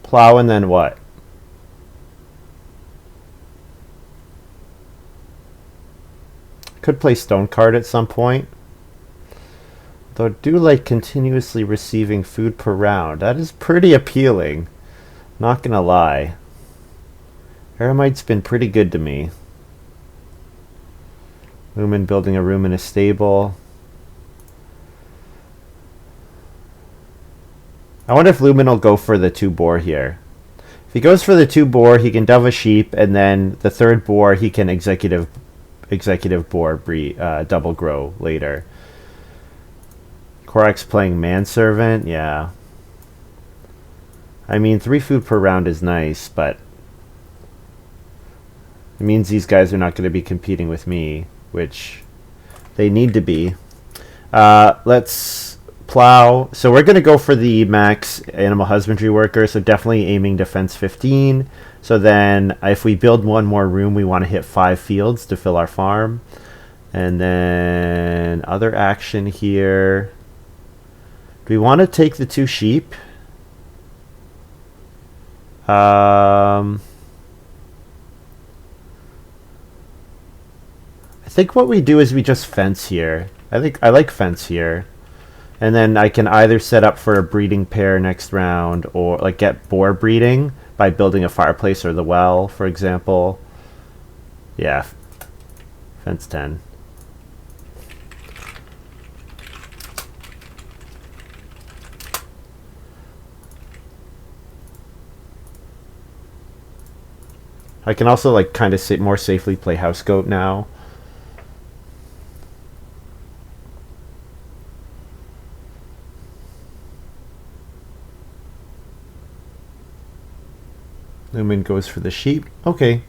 plow and then what? Could play stone card at some point. Though I do like continuously receiving food per round. That is pretty appealing. Not gonna lie. Eremite's been pretty good to me. Lumen building a room in a stable. I wonder if Lumen will go for the 2 boar here. If he goes for the 2 boar, he can dove a sheep, and then the 3rd boar he can executive boar double grow later. Korak's playing manservant, yeah. I mean, 3 food per round is nice, but it means these guys are not going to be competing with me, which they need to be. Let's plow. So we're going to go for the max animal husbandry worker, so definitely aiming defense 15. So then if we build 1 more room, we want to hit 5 fields to fill our farm. And then other action here. Do we want to take the 2 sheep? I think what we do is we just fence here. I like fence here. And then I can either set up for a breeding pair next round or like get boar breeding by building a fireplace or the well, for example. Yeah. Fence 10. I can also like kind of more safely play house goat now. Lumen goes for the sheep. Okay.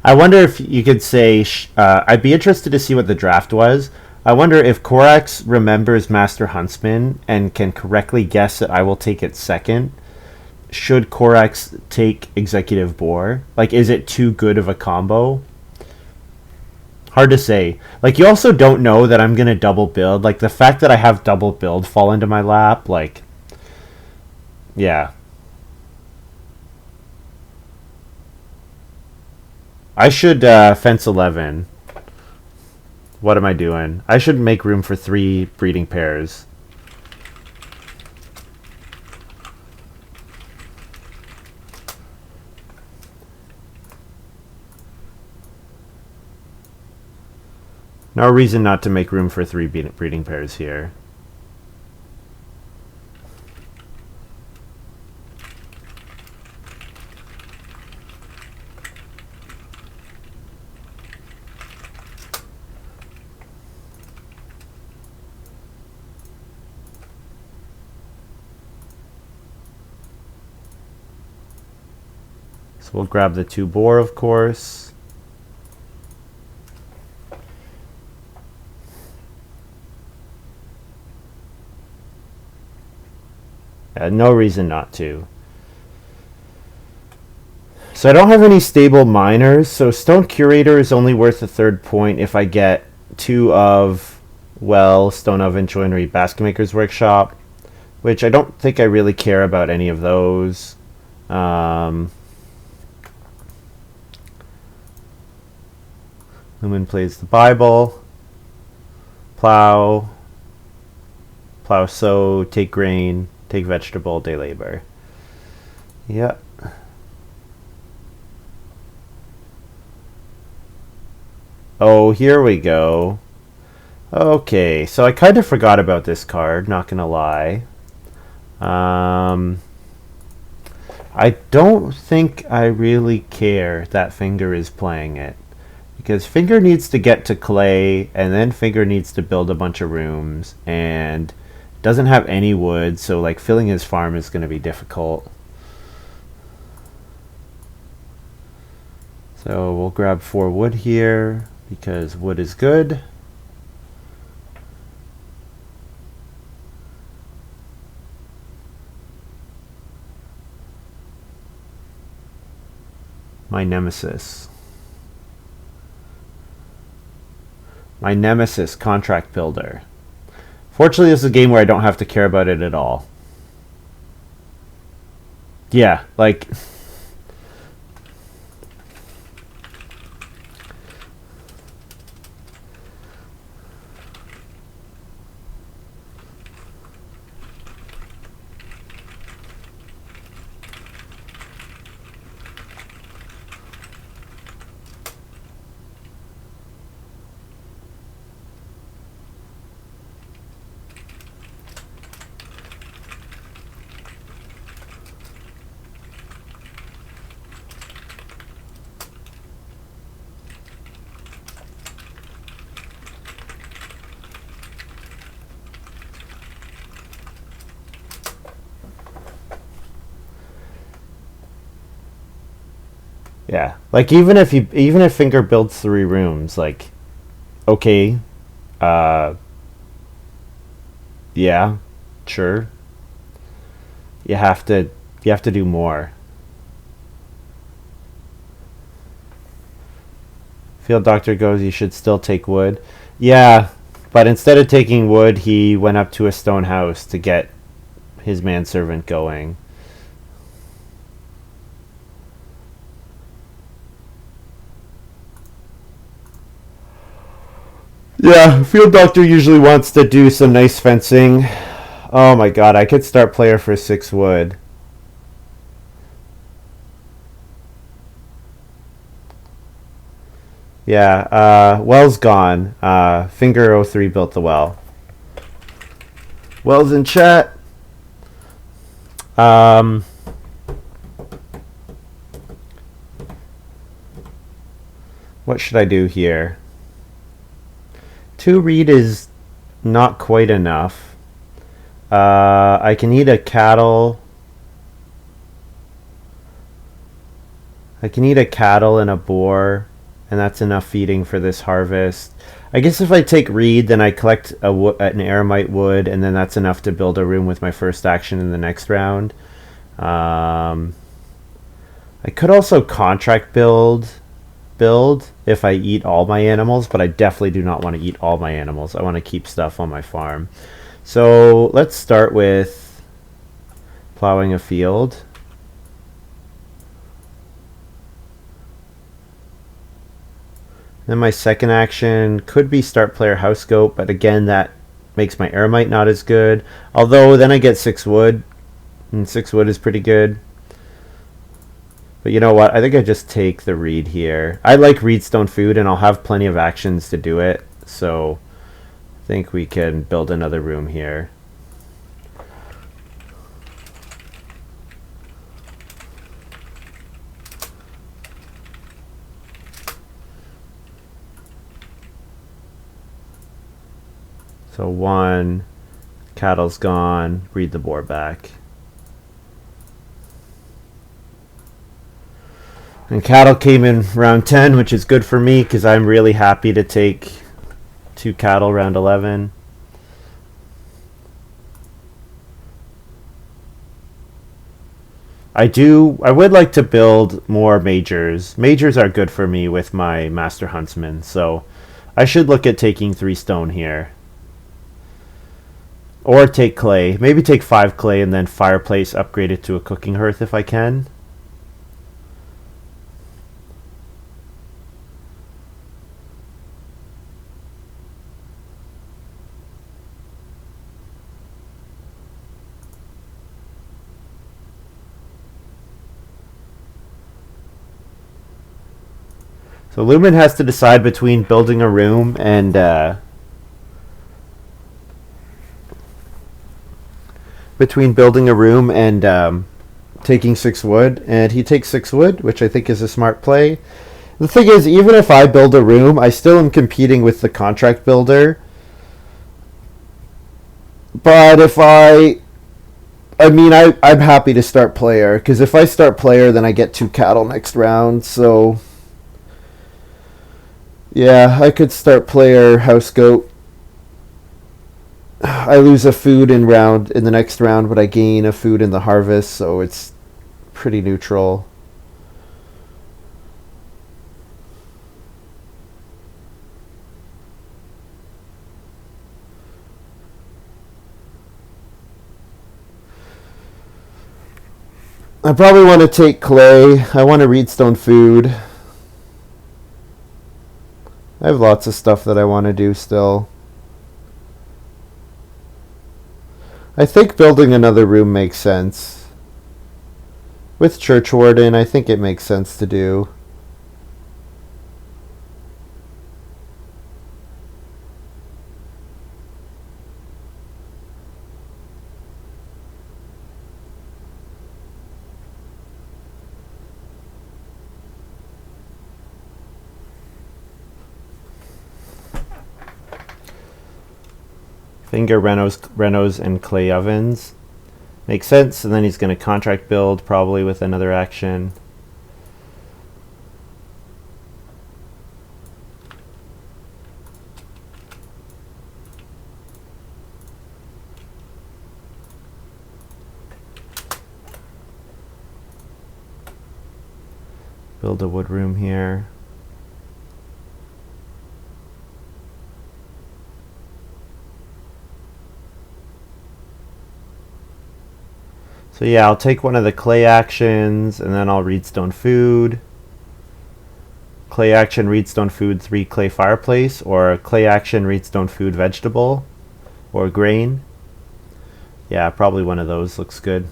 I wonder if you could say, I'd be interested to see what the draft was. I wonder if Korax remembers Master Huntsman and can correctly guess that I will take it second. Should Korax take Executive Boar? Like, is it too good of a combo? Hard to say. Like, you also don't know that I'm going to double build. Like, the fact that I have double build fall into my lap, like, yeah. I should fence 11. What am I doing? I should make room for 3 breeding pairs. No reason not to make room for 3 breeding pairs here. So we'll grab the 2 boar, of course. No reason not to. So I don't have any stable miners, so Stone Curator is only worth a 3rd point if I get 2 of, well, Stone Oven, Joinery, Basket Maker's Workshop, which I don't think I really care about any of those. Lumen plays the Bible. Plow, sow, take grain, take vegetable, day labor. Yep. Oh, here we go. Okay, so I kind of forgot about this card, not gonna lie. I don't think I really care that Finger is playing it. Because Finger needs to get to clay, and then Finger needs to build a bunch of rooms, and doesn't have any wood, so like filling his farm is going to be difficult. So we'll grab 4 wood here, because wood is good. My nemesis. My nemesis, Contract Builder. Fortunately, this is a game where I don't have to care about it at all. Yeah, like... Yeah, like even if Finger builds 3 rooms, like, okay, yeah, sure. You have to do more. Field Doctor goes, you should still take wood. Yeah, but instead of taking wood, he went up to a stone house to get his manservant going. Yeah, Field Doctor usually wants to do some nice fencing. Oh my god, I could start player for 6 wood. Yeah, well's gone. Finger 03 built the well. Well's in chat. What should I do here? 2 reed is not quite enough. I can eat a cattle. I can eat a cattle and a boar, and that's enough feeding for this harvest. I guess if I take reed, then I collect an aramite wood, and then that's enough to build a room with my first action in the next round. I could also contract build if I eat all my animals, but I definitely do not want to eat all my animals. I want to keep stuff on my farm. So let's start with plowing a field. Then my second action could be start player house goat, but again that makes my aramite not as good. Although then I get 6 wood, and 6 wood is pretty good. But you know what? I think I just take the reed here. I like reedstone food, and I'll have plenty of actions to do it. So I think we can build another room here. So 1, cattle's gone, read the boar back. And cattle came in round 10, which is good for me because I'm really happy to take 2 cattle round 11. I would like to build more majors. Majors are good for me with my Master Huntsman, so I should look at taking 3 stone here. Or take clay. Maybe take 5 clay and then fireplace, upgrade it to a cooking hearth if I can. So Lumen has to decide between building a room and taking 6 wood, and he takes 6 wood, which I think is a smart play. The thing is, even if I build a room, I still am competing with the contract builder. But if I'm happy to start player, because if I start player, then I get 2 cattle next round, so yeah, I could start player house goat. I lose a food in the next round, but I gain a food in the harvest, so it's pretty neutral. I probably want to take clay. I want to reedstone food. I have lots of stuff that I want to do still. I think building another room makes sense. With Church Warden, I think it makes sense to do. Finger Renos and clay ovens. Makes sense, and then he's going to contract build probably with another action. Build a wood room here. So yeah, I'll take one of the clay actions, and then I'll reedstone food. Clay action, reedstone food, 3 clay fireplace, or clay action, reedstone food, vegetable, or grain. Yeah, probably one of those looks good.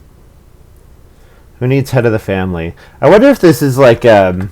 Who needs head of the family? I wonder if this is like I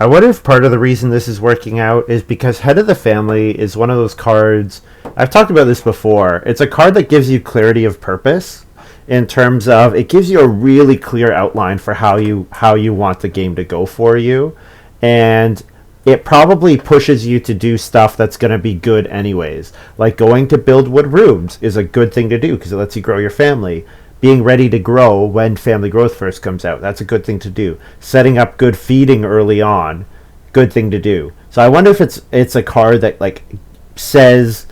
wonder if part of the reason this is working out is because Head of the Family is one of those cards. I've talked about this before. It's a card that gives you clarity of purpose in terms of it gives you a really clear outline for how you want the game to go for you, and it probably pushes you to do stuff that's going to be good anyways. Like going to build wood rooms is a good thing to do because it lets you grow your family. Being ready to grow when family growth first comes out, that's a good thing to do. Setting up good feeding early on, good thing to do. So I wonder if it's a card that like says,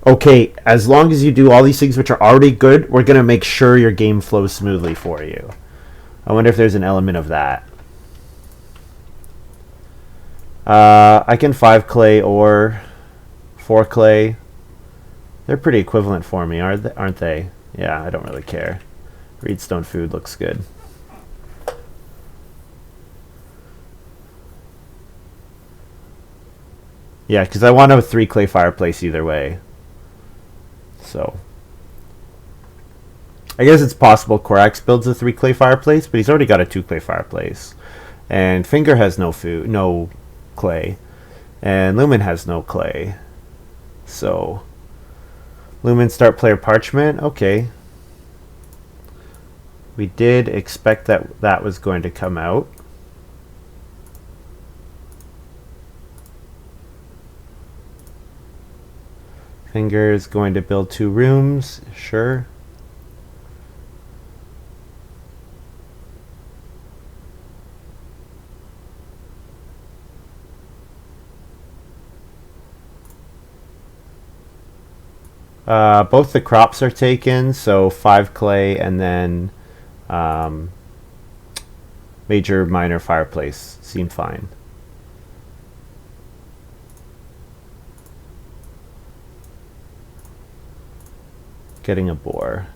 okay, as long as you do all these things which are already good, we're going to make sure your game flows smoothly for you. I wonder if there's an element of that. I can 5 clay or 4 clay. They're pretty equivalent for me, aren't they? Yeah, I don't really care. Reedstone food looks good. Yeah, because I want a 3 clay fireplace either way. So I guess it's possible Korax builds a 3 clay fireplace, but he's already got a 2 clay fireplace. And Finger has no food, no clay. And Lumen has no clay. So, Lumen start player parchment. Okay. We did expect that that was going to come out. Finger is going to build 2 rooms. Sure. Both the crops are taken, so 5 clay and then major, minor, fireplace seem fine. Getting a boar.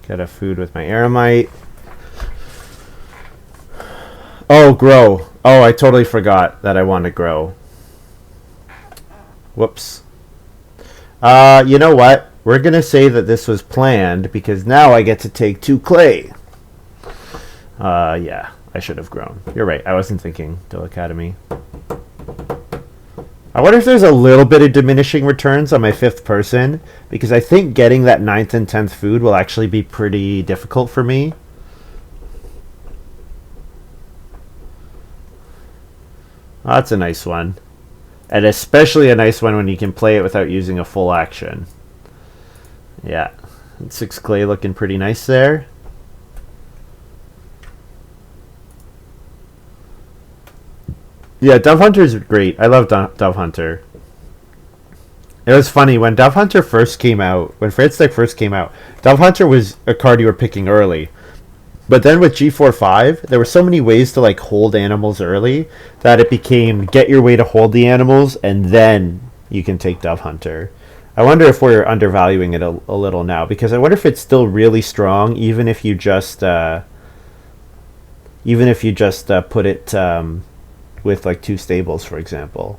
Get a food with my aramite. Oh, grow. Oh, I totally forgot that I want to grow. Whoops. You know what? We're going to say that this was planned because now I get to take 2 clay. Yeah, I should have grown. You're right. I wasn't thinking Dill Academy. I wonder if there's a little bit of diminishing returns on my 5th person, because I think getting that 9th and 10th food will actually be pretty difficult for me. Oh, that's a nice one. And especially a nice one when you can play it without using a full action. Yeah. 6 clay looking pretty nice there. Yeah, Dove Hunter's great. I love Dove Hunter. It was funny when Dove Hunter first came out, when Freight Stick first came out, Dove Hunter was a card you were picking early. But then with G4-5, there were so many ways to like hold animals early that it became get your way to hold the animals and then you can take Dove Hunter. I wonder if we're undervaluing it a little now, because I wonder if it's still really strong even if you just put it with like 2 stables, for example,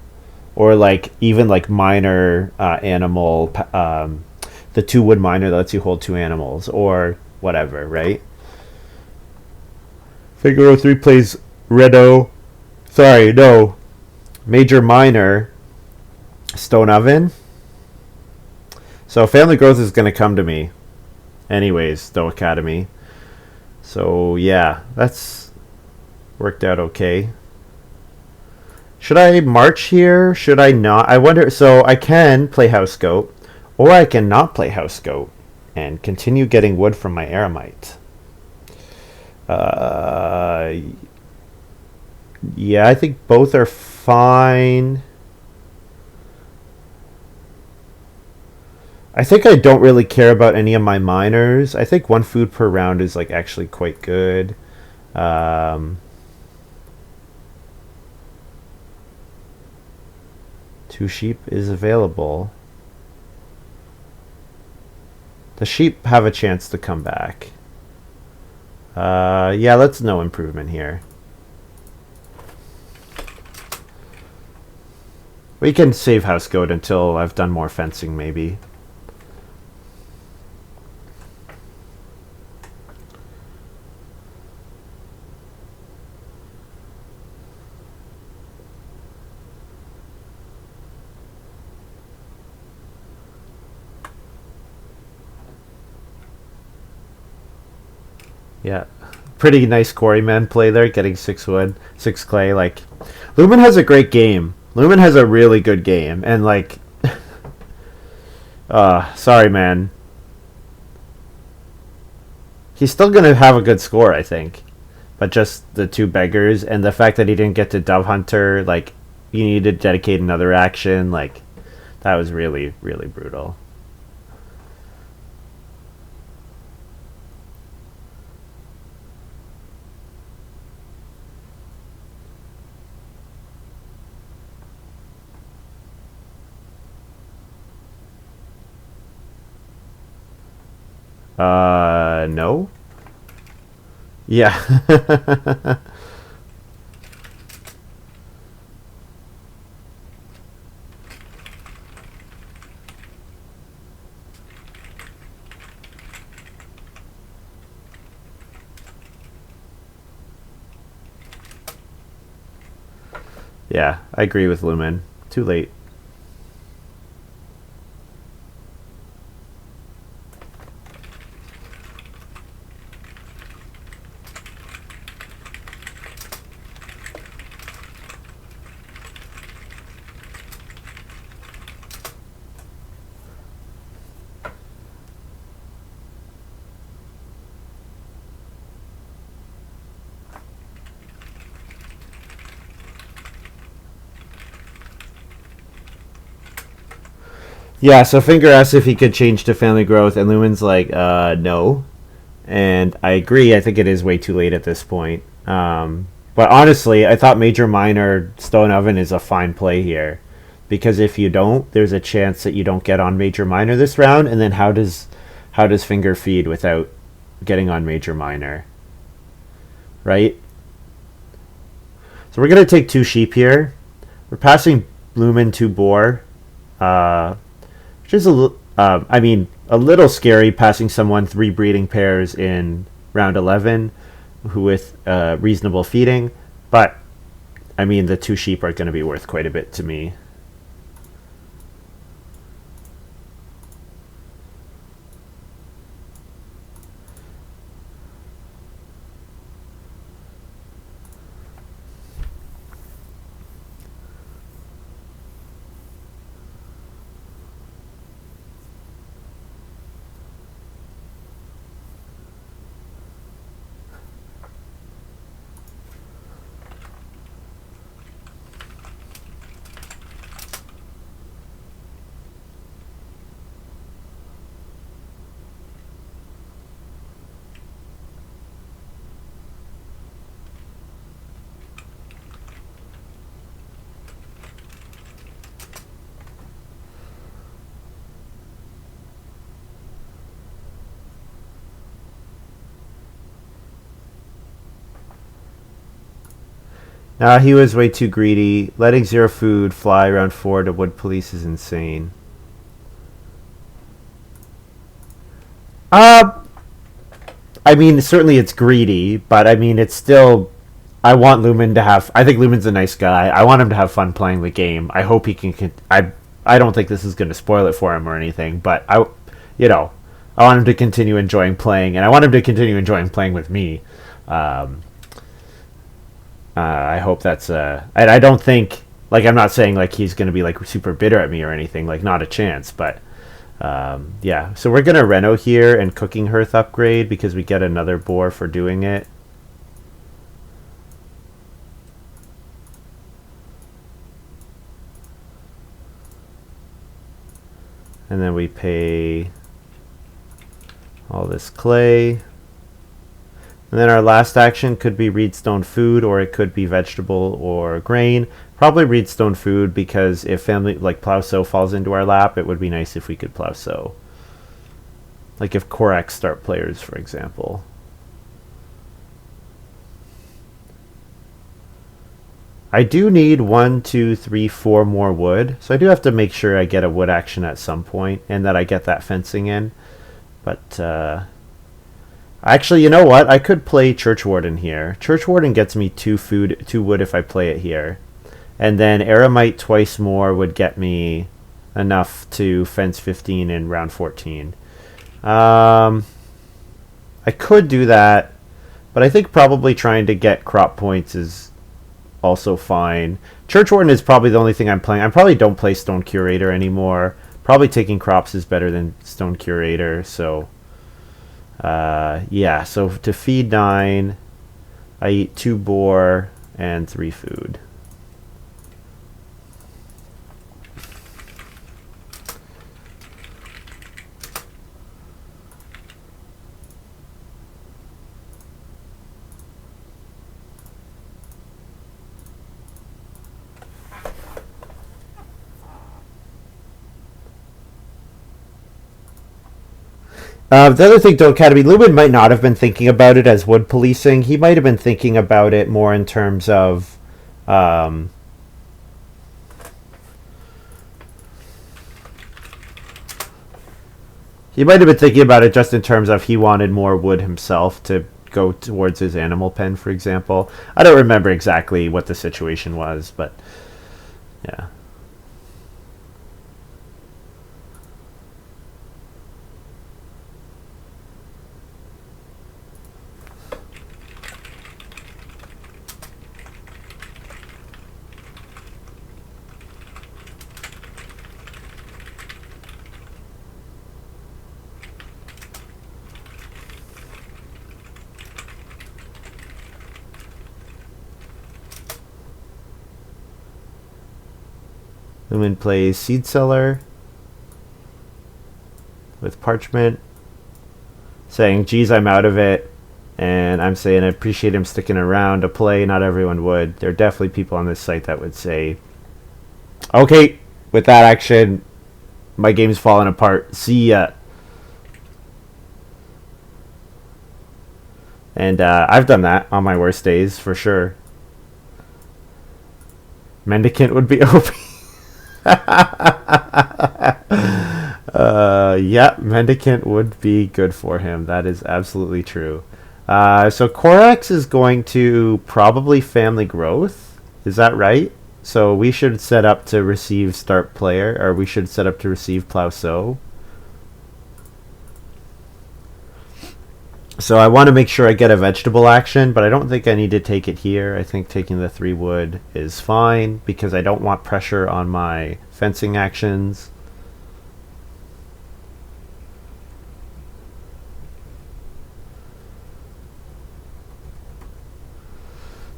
or like even like minor animal, the 2 wood miner that lets you hold 2 animals or whatever, right? Figaro 3 plays Redo. Sorry, no. Major minor stone oven. So family growth is going to come to me anyways, Doe Academy. So yeah, that's worked out okay. Should I march here? Should I not? I wonder. So I can play House Goat, or I can not play House Goat and continue getting wood from my aramite. Yeah, I think both are fine. I think I don't really care about any of my miners. I think 1 food per round is like actually quite good. 2 sheep is available. The sheep have a chance to come back. Yeah, let's no improvement here. We can save House Goat until I've done more fencing, maybe. Yeah, pretty nice quarryman play there, getting 6 wood, 6 clay. Like, Lumen has a great game. Lumen has a really good game, and like, sorry, man. He's still gonna have a good score, I think, but just the 2 beggars and the fact that he didn't get to Dove Hunter, like, you need to dedicate another action. Like, that was really, really brutal. No. Yeah. Yeah, I agree with Lumen. Too late. Yeah, so Finger asks if he could change to family growth, and Lumen's like, no. And I agree. I think it is way too late at this point. But honestly, I thought Major Minor Stone Oven is a fine play here, because if you don't, there's a chance that you don't get on Major Minor this round, and then how does Finger feed without getting on Major Minor, right? So we're gonna take two sheep here. We're passing Lumen to Boar, uh, which is a little scary passing someone three breeding pairs in round 11 who with reasonable feeding, but I mean the two sheep are going to be worth quite a bit to me. He was way too greedy. Letting zero food fly around four to wood police is insane. Uh, I mean, certainly it's greedy, but I mean, it's still. I want Lumen to have. I think Lumen's a nice guy. I want him to have fun playing the game. I hope he can. I don't think this is going to spoil it for him or anything, but you know, I want him to continue enjoying playing, and I want him to continue enjoying playing with me. Um, I hope that's. And I don't think. Like, I'm not saying like he's going to be like super bitter at me or anything. Like, not a chance. But yeah, so we're gonna Reno here and Cooking Hearth upgrade because we get another boar for doing it. And then we pay all this clay. And then our last action could be Reedstone Food, or it could be vegetable or grain. Probably Reedstone Food, because if family like Plow Sow falls into our lap, it would be nice if we could Plow Sow. Like if Korax start players, for example. I do need 1, 2, 3, 4 more wood, so I do have to make sure I get a wood action at some point, and that I get that fencing in. But actually, you know what? I could play Churchwarden here. Churchwarden gets me 2 wood if I play it here, and then Eremite twice more would get me enough to fence 15 in round 14. I could do that, but I think probably trying to get crop points is also fine. Churchwarden is probably the only thing I'm playing. I probably don't play Stone Curator anymore. Probably taking crops is better than Stone Curator. So, yeah. So to feed 9, I eat 2 boar and 3 food. The other thing, though, Academy, Lubin might not have been thinking about it as wood policing. He might have been thinking about it more in terms of um, he might have been thinking about it just in terms of he wanted more wood himself to go towards his animal pen, for example. I don't remember exactly what the situation was, but yeah. Lumen plays Seed Seller with Parchment, saying, geez, I'm out of it. And I'm saying I appreciate him sticking around to play. Not everyone would. There are definitely people on this site that would say, okay, with that action, my game's falling apart. See ya. And I've done that on my worst days, for sure. Mendicant would be OP. Yeah, Mendicant would be good for him. That is absolutely true. So Corax is going to probably Family Growth. Is that right? So we should set up to receive Start Player, or we should set up to receive Plow Sow. So I want to make sure I get a vegetable action, but I don't think I need to take it here. I think taking the 3 wood is fine because I don't want pressure on my fencing actions.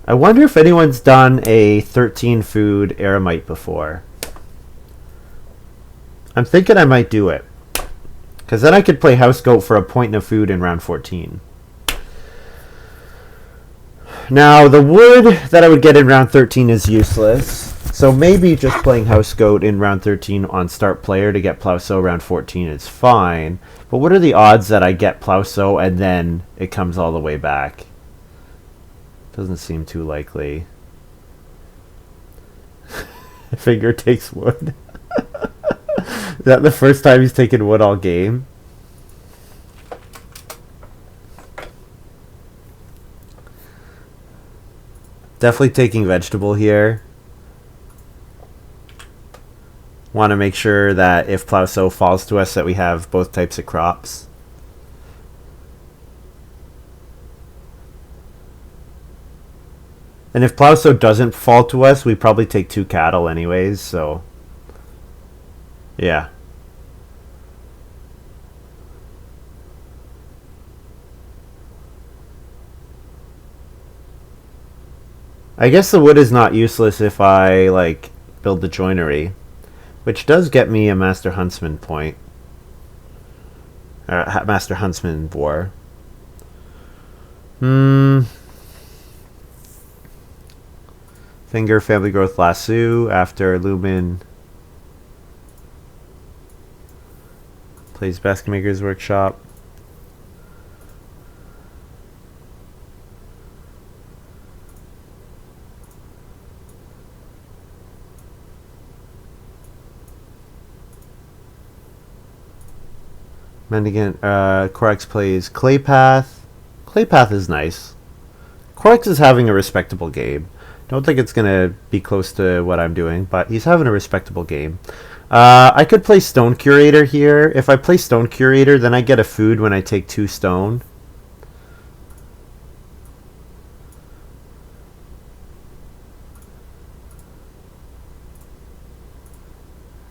I wonder if anyone's done a 13 food Eremite before. I'm thinking I might do it. Because then I could play House Goat for a point of food in round 14. Now, the wood that I would get in round 13 is useless. So maybe just playing House Goat in round 13 on Start Player to get Plow Sow round 14 is fine. But what are the odds that I get Plow Sow and then it comes all the way back? Doesn't seem too likely. Finger takes wood. Is that the first time he's taken wood all game? Definitely taking vegetable here. Want to make sure that if Plow Sow falls to us that we have both types of crops. And if Plow Sow doesn't fall to us, we probably take 2 cattle anyways, so yeah. I guess the wood is not useless if I, like, build the joinery, which does get me a Master Huntsman point. Master Huntsman War. Finger Family Growth Lasso after Lumen plays Basket Maker's Workshop. Mendigan, Corax plays Claypath. Claypath is nice. Corax is having a respectable game. Don't think it's going to be close to what I'm doing, but he's having a respectable game. I could play Stone Curator here. If I play Stone Curator, then I get a food when I take 2 stone.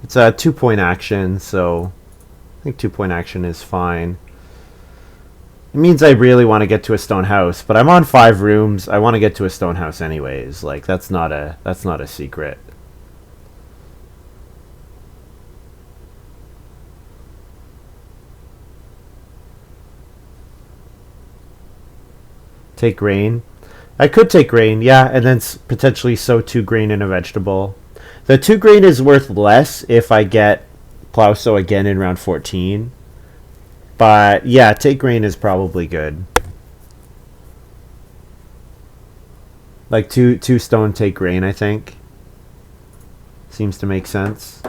It's a 2-point action, so I think 2-point action is fine. It means I really want to get to a stone house, but I'm on 5 rooms. I want to get to a stone house anyways. Like that's not a secret. Take grain. I could take grain, yeah, and then potentially sow 2 grain in a vegetable. The 2 grain is worth less if I get Plow Sow again in round 14. But yeah, take grain is probably good. Like two stone take grain, I think. Seems to make sense.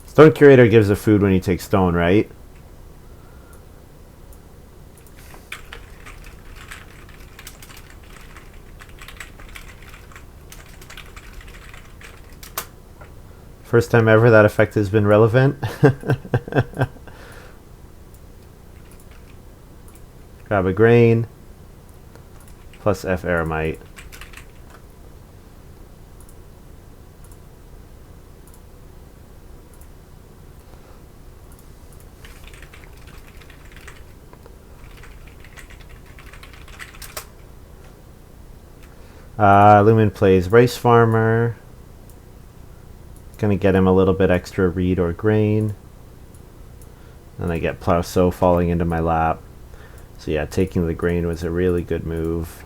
Stone curator gives a food when you take stone, right? First time ever that effect has been relevant. Grab a grain. Plus F aramite. Lumen plays rice farmer. Gonna get him a little bit extra reed or grain. And I get plow sow falling into my lap. So yeah, taking the grain was a really good move.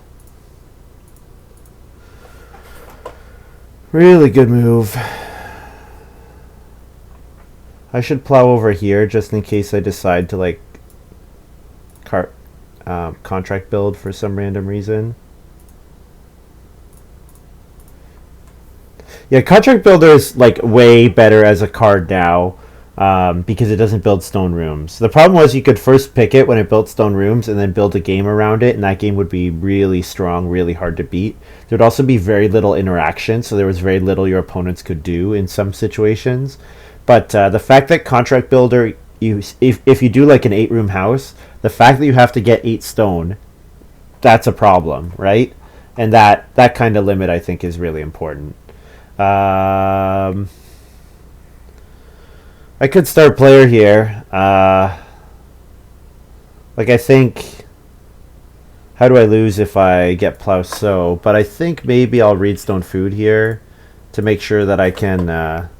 Really good move. I should plow over here just in case I decide to like contract build for some random reason. Yeah, Contract Builder is like way better as a card now because it doesn't build stone rooms. The problem was you could first pick it when it built stone rooms and then build a game around it, and that game would be really strong, really hard to beat. There would also be very little interaction, so there was very little your opponents could do in some situations. But the fact that Contract Builder, if you do like an 8-room house, the fact that you have to get 8 stone, that's a problem, right? And that kind of limit I think is really important. I could start player here. Like I think, how do I lose if I get plow sow? But I think maybe I'll read stone food here to make sure that I can.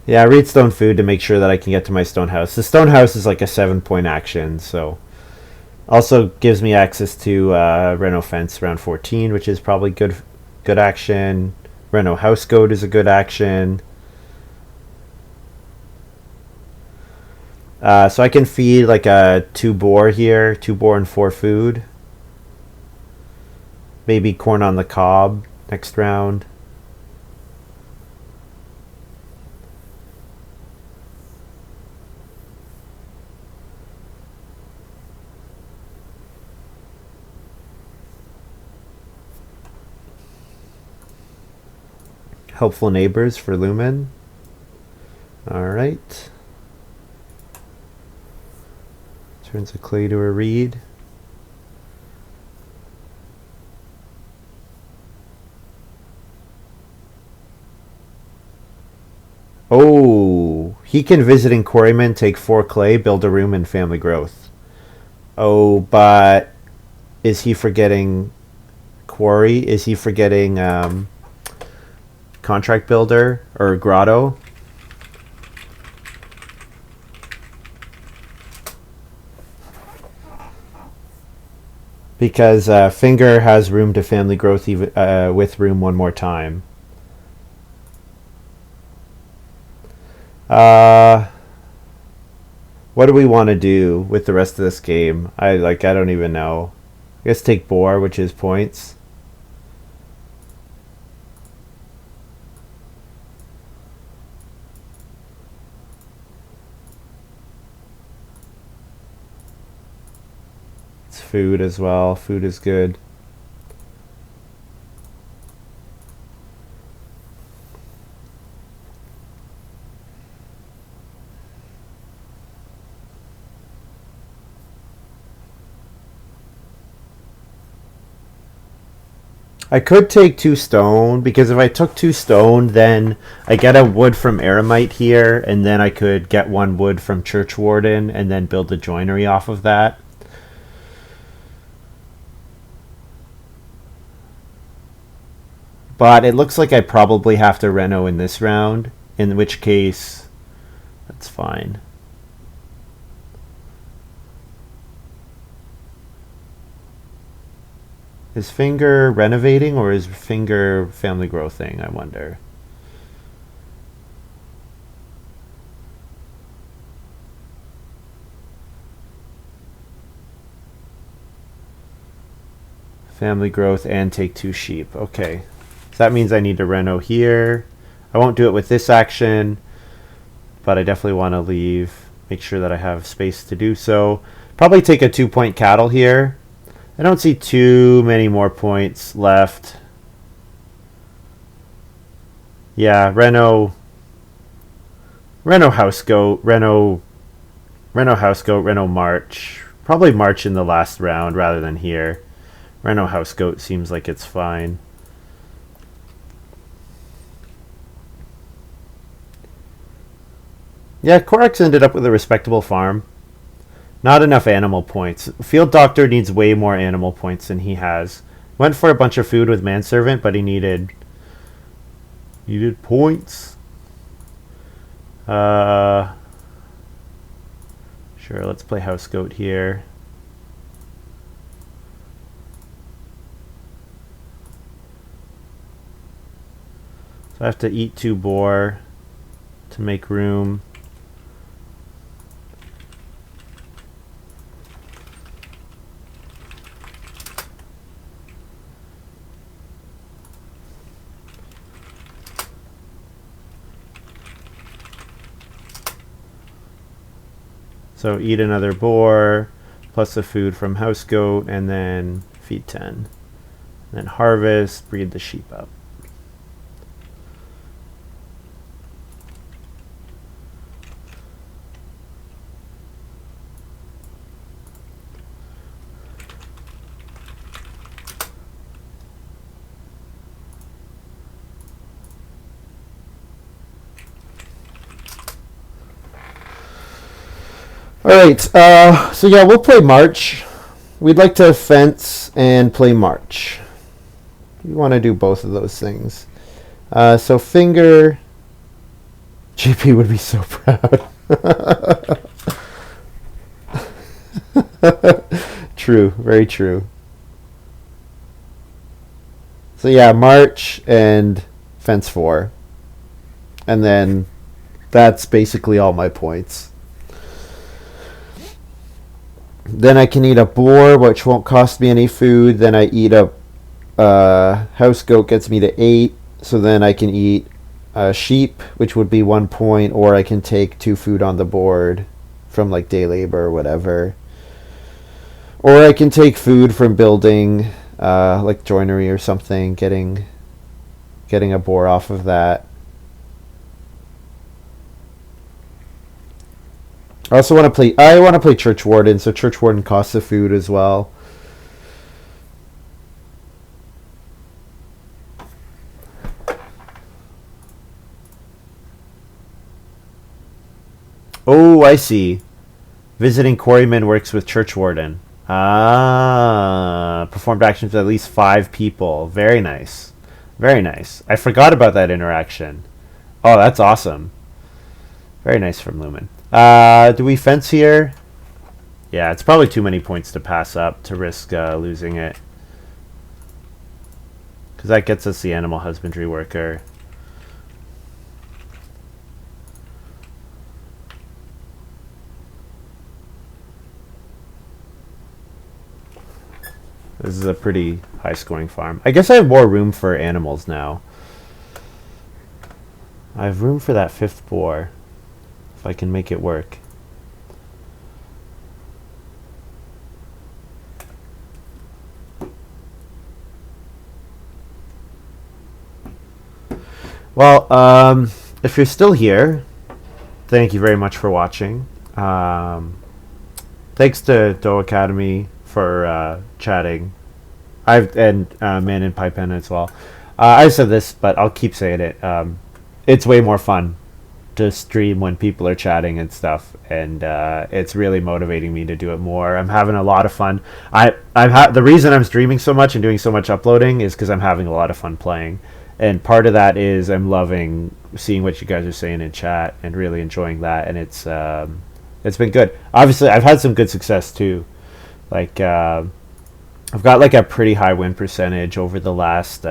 Yeah, read stone food to make sure that I can get to my stone house. The stone house is like a 7-point action, so also gives me access to Reno fence round 14, which is probably good action. Reno house goat is a good action. So I can feed like a 2 boar here, 2 boar and 4 food. Maybe corn on the cob next round. Helpful neighbors for Lumen. Alright. Turns a clay to a reed. Oh, he can visiting quarryman, take 4 clay, build a room, and family growth. Oh, but is he forgetting quarry? Is he forgetting contract builder or grotto? Because finger has room to family growth even with room one more time. What do we want to do with the rest of this game? I don't even know. I guess take boar, which is points. It's food as well. Food is good. I could take 2 stone, because if I took 2 stone, then I get a wood from Aramite here, and then I could get 1 wood from Churchwarden, and then build a joinery off of that. But it looks like I probably have to reno in this round, in which case, that's fine. Is Finger renovating, or is Finger family growthing, I wonder? Family growth and take 2 sheep. Okay. So that means I need to reno here. I won't do it with this action, but I definitely want to make sure that I have space to do so. Probably take a 2-point cattle here. I don't see too many more points left. Yeah, Reno house goat, Reno house goat, Reno march. Probably march in the last round rather than here. Reno house goat seems like it's fine. Yeah, Korax ended up with a respectable farm. Not enough animal points. Field Doctor needs way more animal points than he has. Went for a bunch of food with Manservant, but he needed points. Sure, let's play House Goat here. So I have to eat 2 boar to make room. So eat another boar, plus the food from House Goat, and then feed 10. And then harvest, breed the sheep up. Alright, so yeah, we'll play March. We'd like to fence and play March. We want to do both of those things. So Finger... GP would be so proud. True, very true. So yeah, March and fence 4. And then that's basically all my points. Then I can eat a boar, which won't cost me any food. Then I eat a house goat, gets me to 8. So then I can eat a sheep, which would be 1 point, or I can take 2 food on the board from like day labor or whatever. Or I can take food from building like joinery or something, getting a boar off of that. I also want to play. I want to play Churchwarden, so Churchwarden costs a food as well. Oh, I see. Visiting quarryman works with Churchwarden. Ah, performed actions with at least 5 people. Very nice. Very nice. I forgot about that interaction. Oh, that's awesome. Very nice from Lumen. Do we fence here? Yeah, it's probably too many points to pass up to risk losing it. Because that gets us the animal husbandry worker. This is a pretty high scoring farm. I guess I have more room for animals now. I have room for that 5th boar. If I can make it work. Well, if you're still here, thank you very much for watching. Thanks to Doe Academy for chatting I've and Man in Pipen as well. I said this, but I'll keep saying it. It's way more fun to stream when people are chatting and stuff, and it's really motivating me to do it more. I'm having a lot of fun. The reason I'm streaming so much and doing so much uploading is because I'm having a lot of fun playing, and part of that is I'm loving seeing what you guys are saying in chat and really enjoying that, and it's been good. Obviously, I've had some good success too. Like I've got like a pretty high win percentage over the last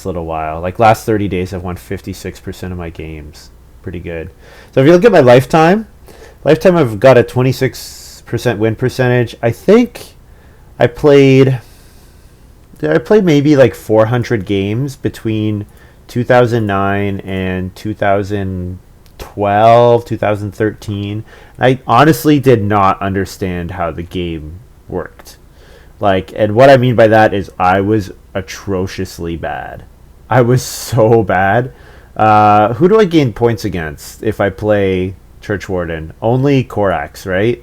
little while. Like last 30 days, I've won 56% of my games. Pretty good. So if you look at my lifetime, I've got a 26% win percentage. I think I played maybe like 400 games between 2009 and 2012, 2013. I honestly did not understand how the game worked. Like, and what I mean by that is I was atrociously bad. I was so bad. Who do I gain points against if I play Church Warden? Only Korax, right?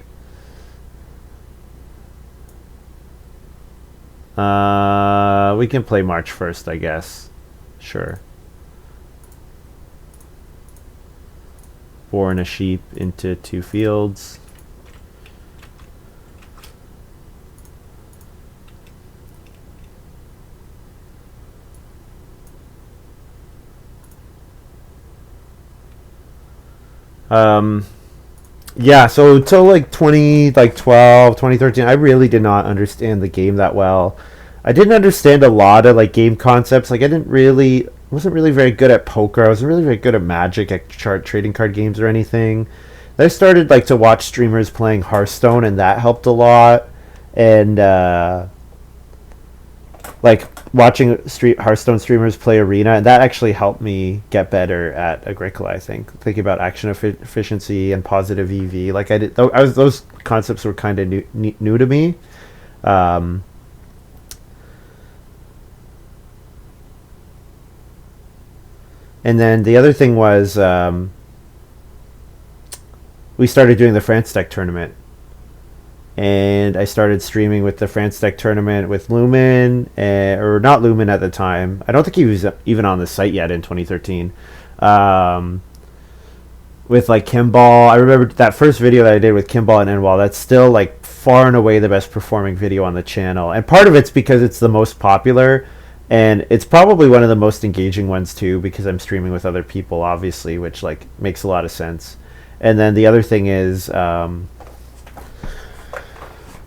We can play March 1st, I guess. Sure. Born a sheep into 2 fields. Yeah, so until like 12, 2013, I really did not understand the game that well. I didn't understand a lot of like game concepts. Like wasn't really very good at poker. I wasn't really very good at Magic, at trading card games or anything. Then I started like to watch streamers playing Hearthstone, and that helped a lot. And like watching Hearthstone streamers play Arena, and that actually helped me get better at Agricola. I think thinking about action efficiency and positive EV, like those concepts were kind of new to me. Um, and then the other thing was we started doing the France Deck tournament, and I started streaming with the France Deck tournament with Lumen, or not Lumen at the time. I don't think he was even on the site yet in 2013. With like Kimball, I remember that first video that I did with Kimball and Enwall. That's still like far and away the best performing video on the channel, and part of it's because it's the most popular, and it's probably one of the most engaging ones too, because I'm streaming with other people, obviously, which like makes a lot of sense. And then the other thing is, am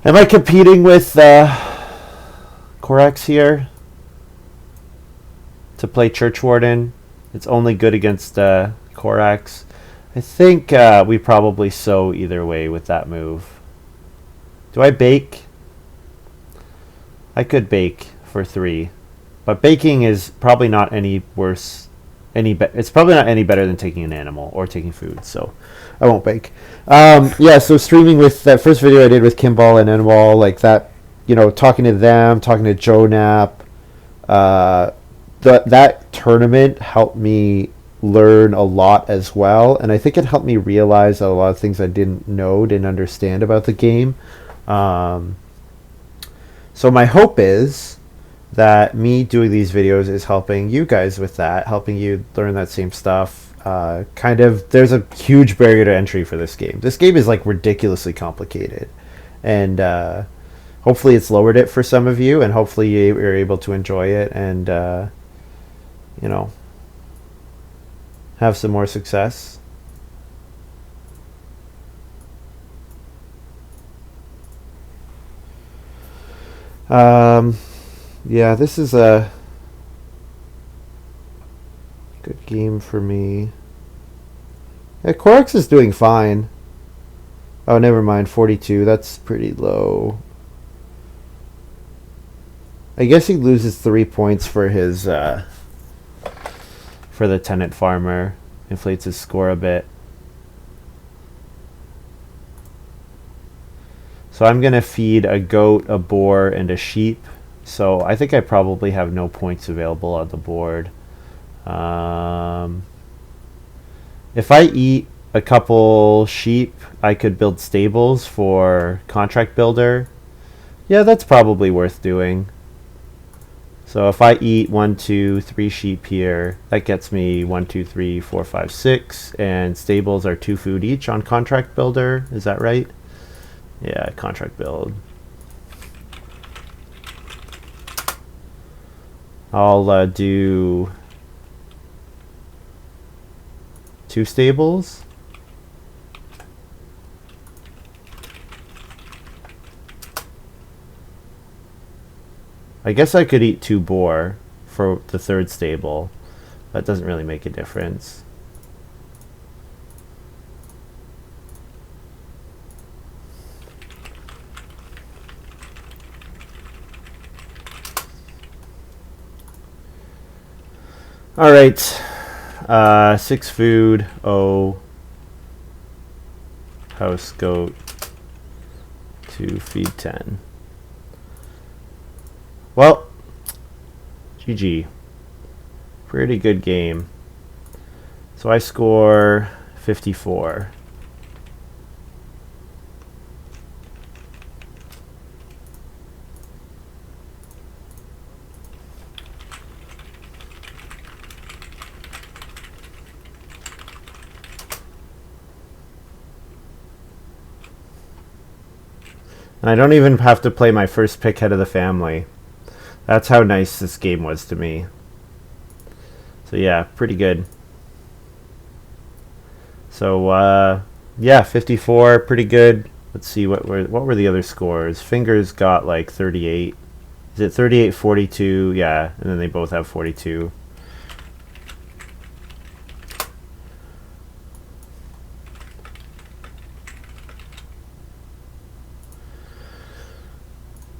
I competing with Korax here to play Church Warden? It's only good against Korax. I think we probably sow either way with that move. Do I bake? I could bake for 3, but baking is probably not any worse. It's probably not any better than taking an animal or taking food, so I won't bake. Yeah, so streaming with that first video I did with Kimball and Enwall, like that, talking to them, talking to Joe Knapp, that tournament helped me learn a lot as well, and I think it helped me realize a lot of things I didn't understand about the game. So my hope is that me doing these videos is helping you guys with that, helping you learn that same stuff. There's a huge barrier to entry for this game. This game is like ridiculously complicated, and hopefully it's lowered it for some of you, and hopefully you're able to enjoy it and have some more success. Yeah, this is a good game for me. Yeah, Korax is doing fine. Oh, never mind, 42. That's pretty low. I guess he loses 3 points for his for the tenant farmer. Inflates his score a bit. So I'm going to feed a goat, a boar, and a sheep. So I think I probably have no points available on the board. If I eat a couple sheep, I could build stables for contract builder. Yeah, that's probably worth doing. So if I eat 1, 2, 3 sheep here, that gets me 1, 2, 3, 4, 5, 6, and stables are 2 food each on contract builder. Is that right? Yeah, contract build. I'll do 2 stables. I guess I could eat 2 boar for the 3rd stable. That doesn't really make a difference. All right, 6 food. House goat to feed 10. Well, GG. Pretty good game. So I score 54. And I don't even have to play my first pick head of the family. That's how nice this game was to me. So yeah, pretty good. So yeah, 54, pretty good. Let's see, what were the other scores? Fingers got like 38. Is it 38, 42? Yeah, and then they both have 42.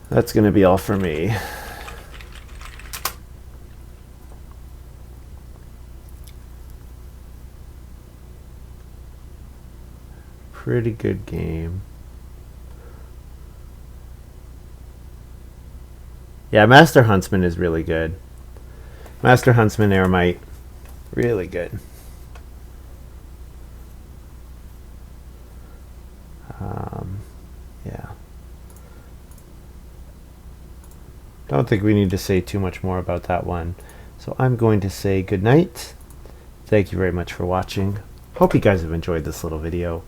That's going to be all for me. Pretty good game. Yeah, Master Huntsman is really good. Master Huntsman Eremite, really good. Yeah. Don't think we need to say too much more about that one. So I'm going to say good night. Thank you very much for watching. Hope you guys have enjoyed this little video.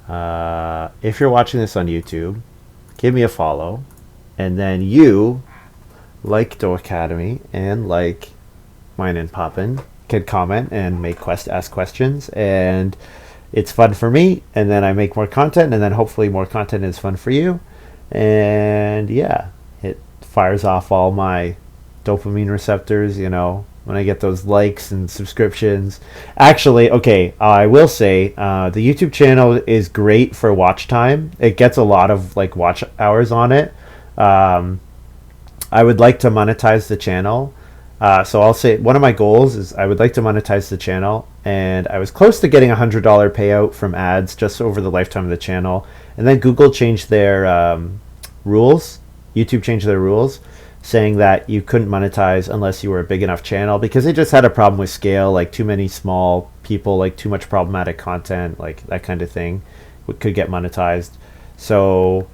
If you're watching this on YouTube, give me a follow, and then you like Doe Academy and like Mine and Poppin can comment and ask questions, and it's fun for me, and then I make more content, and then hopefully more content is fun for you, and yeah, it fires off all my dopamine receptors, you know, when I get those likes and subscriptions. Actually, okay, I will say the YouTube channel is great for watch time. It gets a lot of like watch hours on it. I would like to monetize the channel. So I'll say one of my goals is I would like to monetize the channel, and I was close to getting $100 payout from ads just over the lifetime of the channel. And then Google changed their rules. YouTube changed their rules, saying that you couldn't monetize unless you were a big enough channel, because they just had a problem with scale, like too many small people, like too much problematic content, like that kind of thing could get monetized. So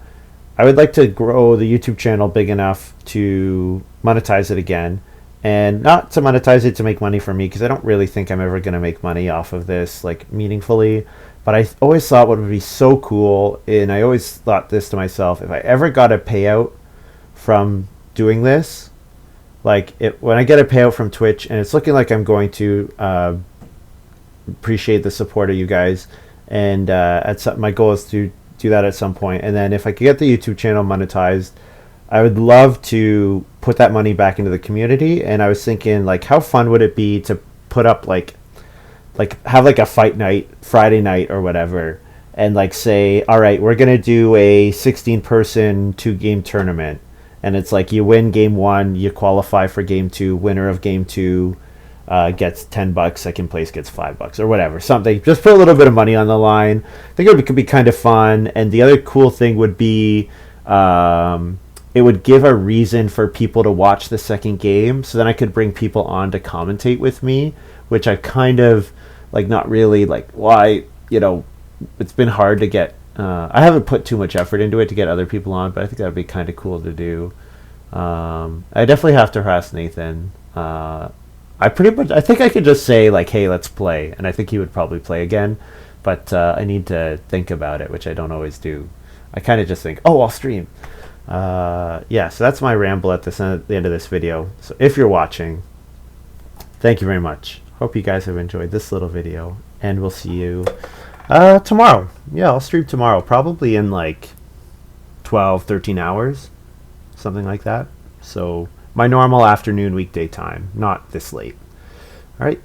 I would like to grow the YouTube channel big enough to monetize it again, and not to monetize it to make money for me, because I don't really think I'm ever going to make money off of this like meaningfully. But I always thought what would be so cool, and I always thought this to myself, if I ever got a payout from doing this, like when I get a payout from Twitch, and it's looking like I'm going to appreciate the support of you guys, and my goal is to do that at some point. And then if I could get the YouTube channel monetized, I would love to put that money back into the community. And I was thinking, like, how fun would it be to put up like have like a fight night Friday night or whatever, and like say, all right, we're gonna do a 16-person 2-game tournament, and it's like you win game 1, you qualify for game 2, winner of game 2 gets $10, second place gets $5 or whatever, something. Just put a little bit of money on the line. I think it could be kind of fun. And the other cool thing would be it would give a reason for people to watch the second game, so then I could bring people on to commentate with me, which I kind of like, not really like, why, you know, it's been hard to get I haven't put too much effort into it to get other people on, but I think that would be kind of cool to do. I definitely have to harass Nathan. I think I could just say like, "Hey, let's play," and I think he would probably play again. But I need to think about it, which I don't always do. I kind of just think, "Oh, I'll stream." Yeah, so that's my ramble at the end of this video. So if you're watching, thank you very much. Hope you guys have enjoyed this little video, and we'll see you tomorrow. Yeah, I'll stream tomorrow, probably in like 12, 13 hours, something like that. So my normal afternoon weekday time, not this late. All right.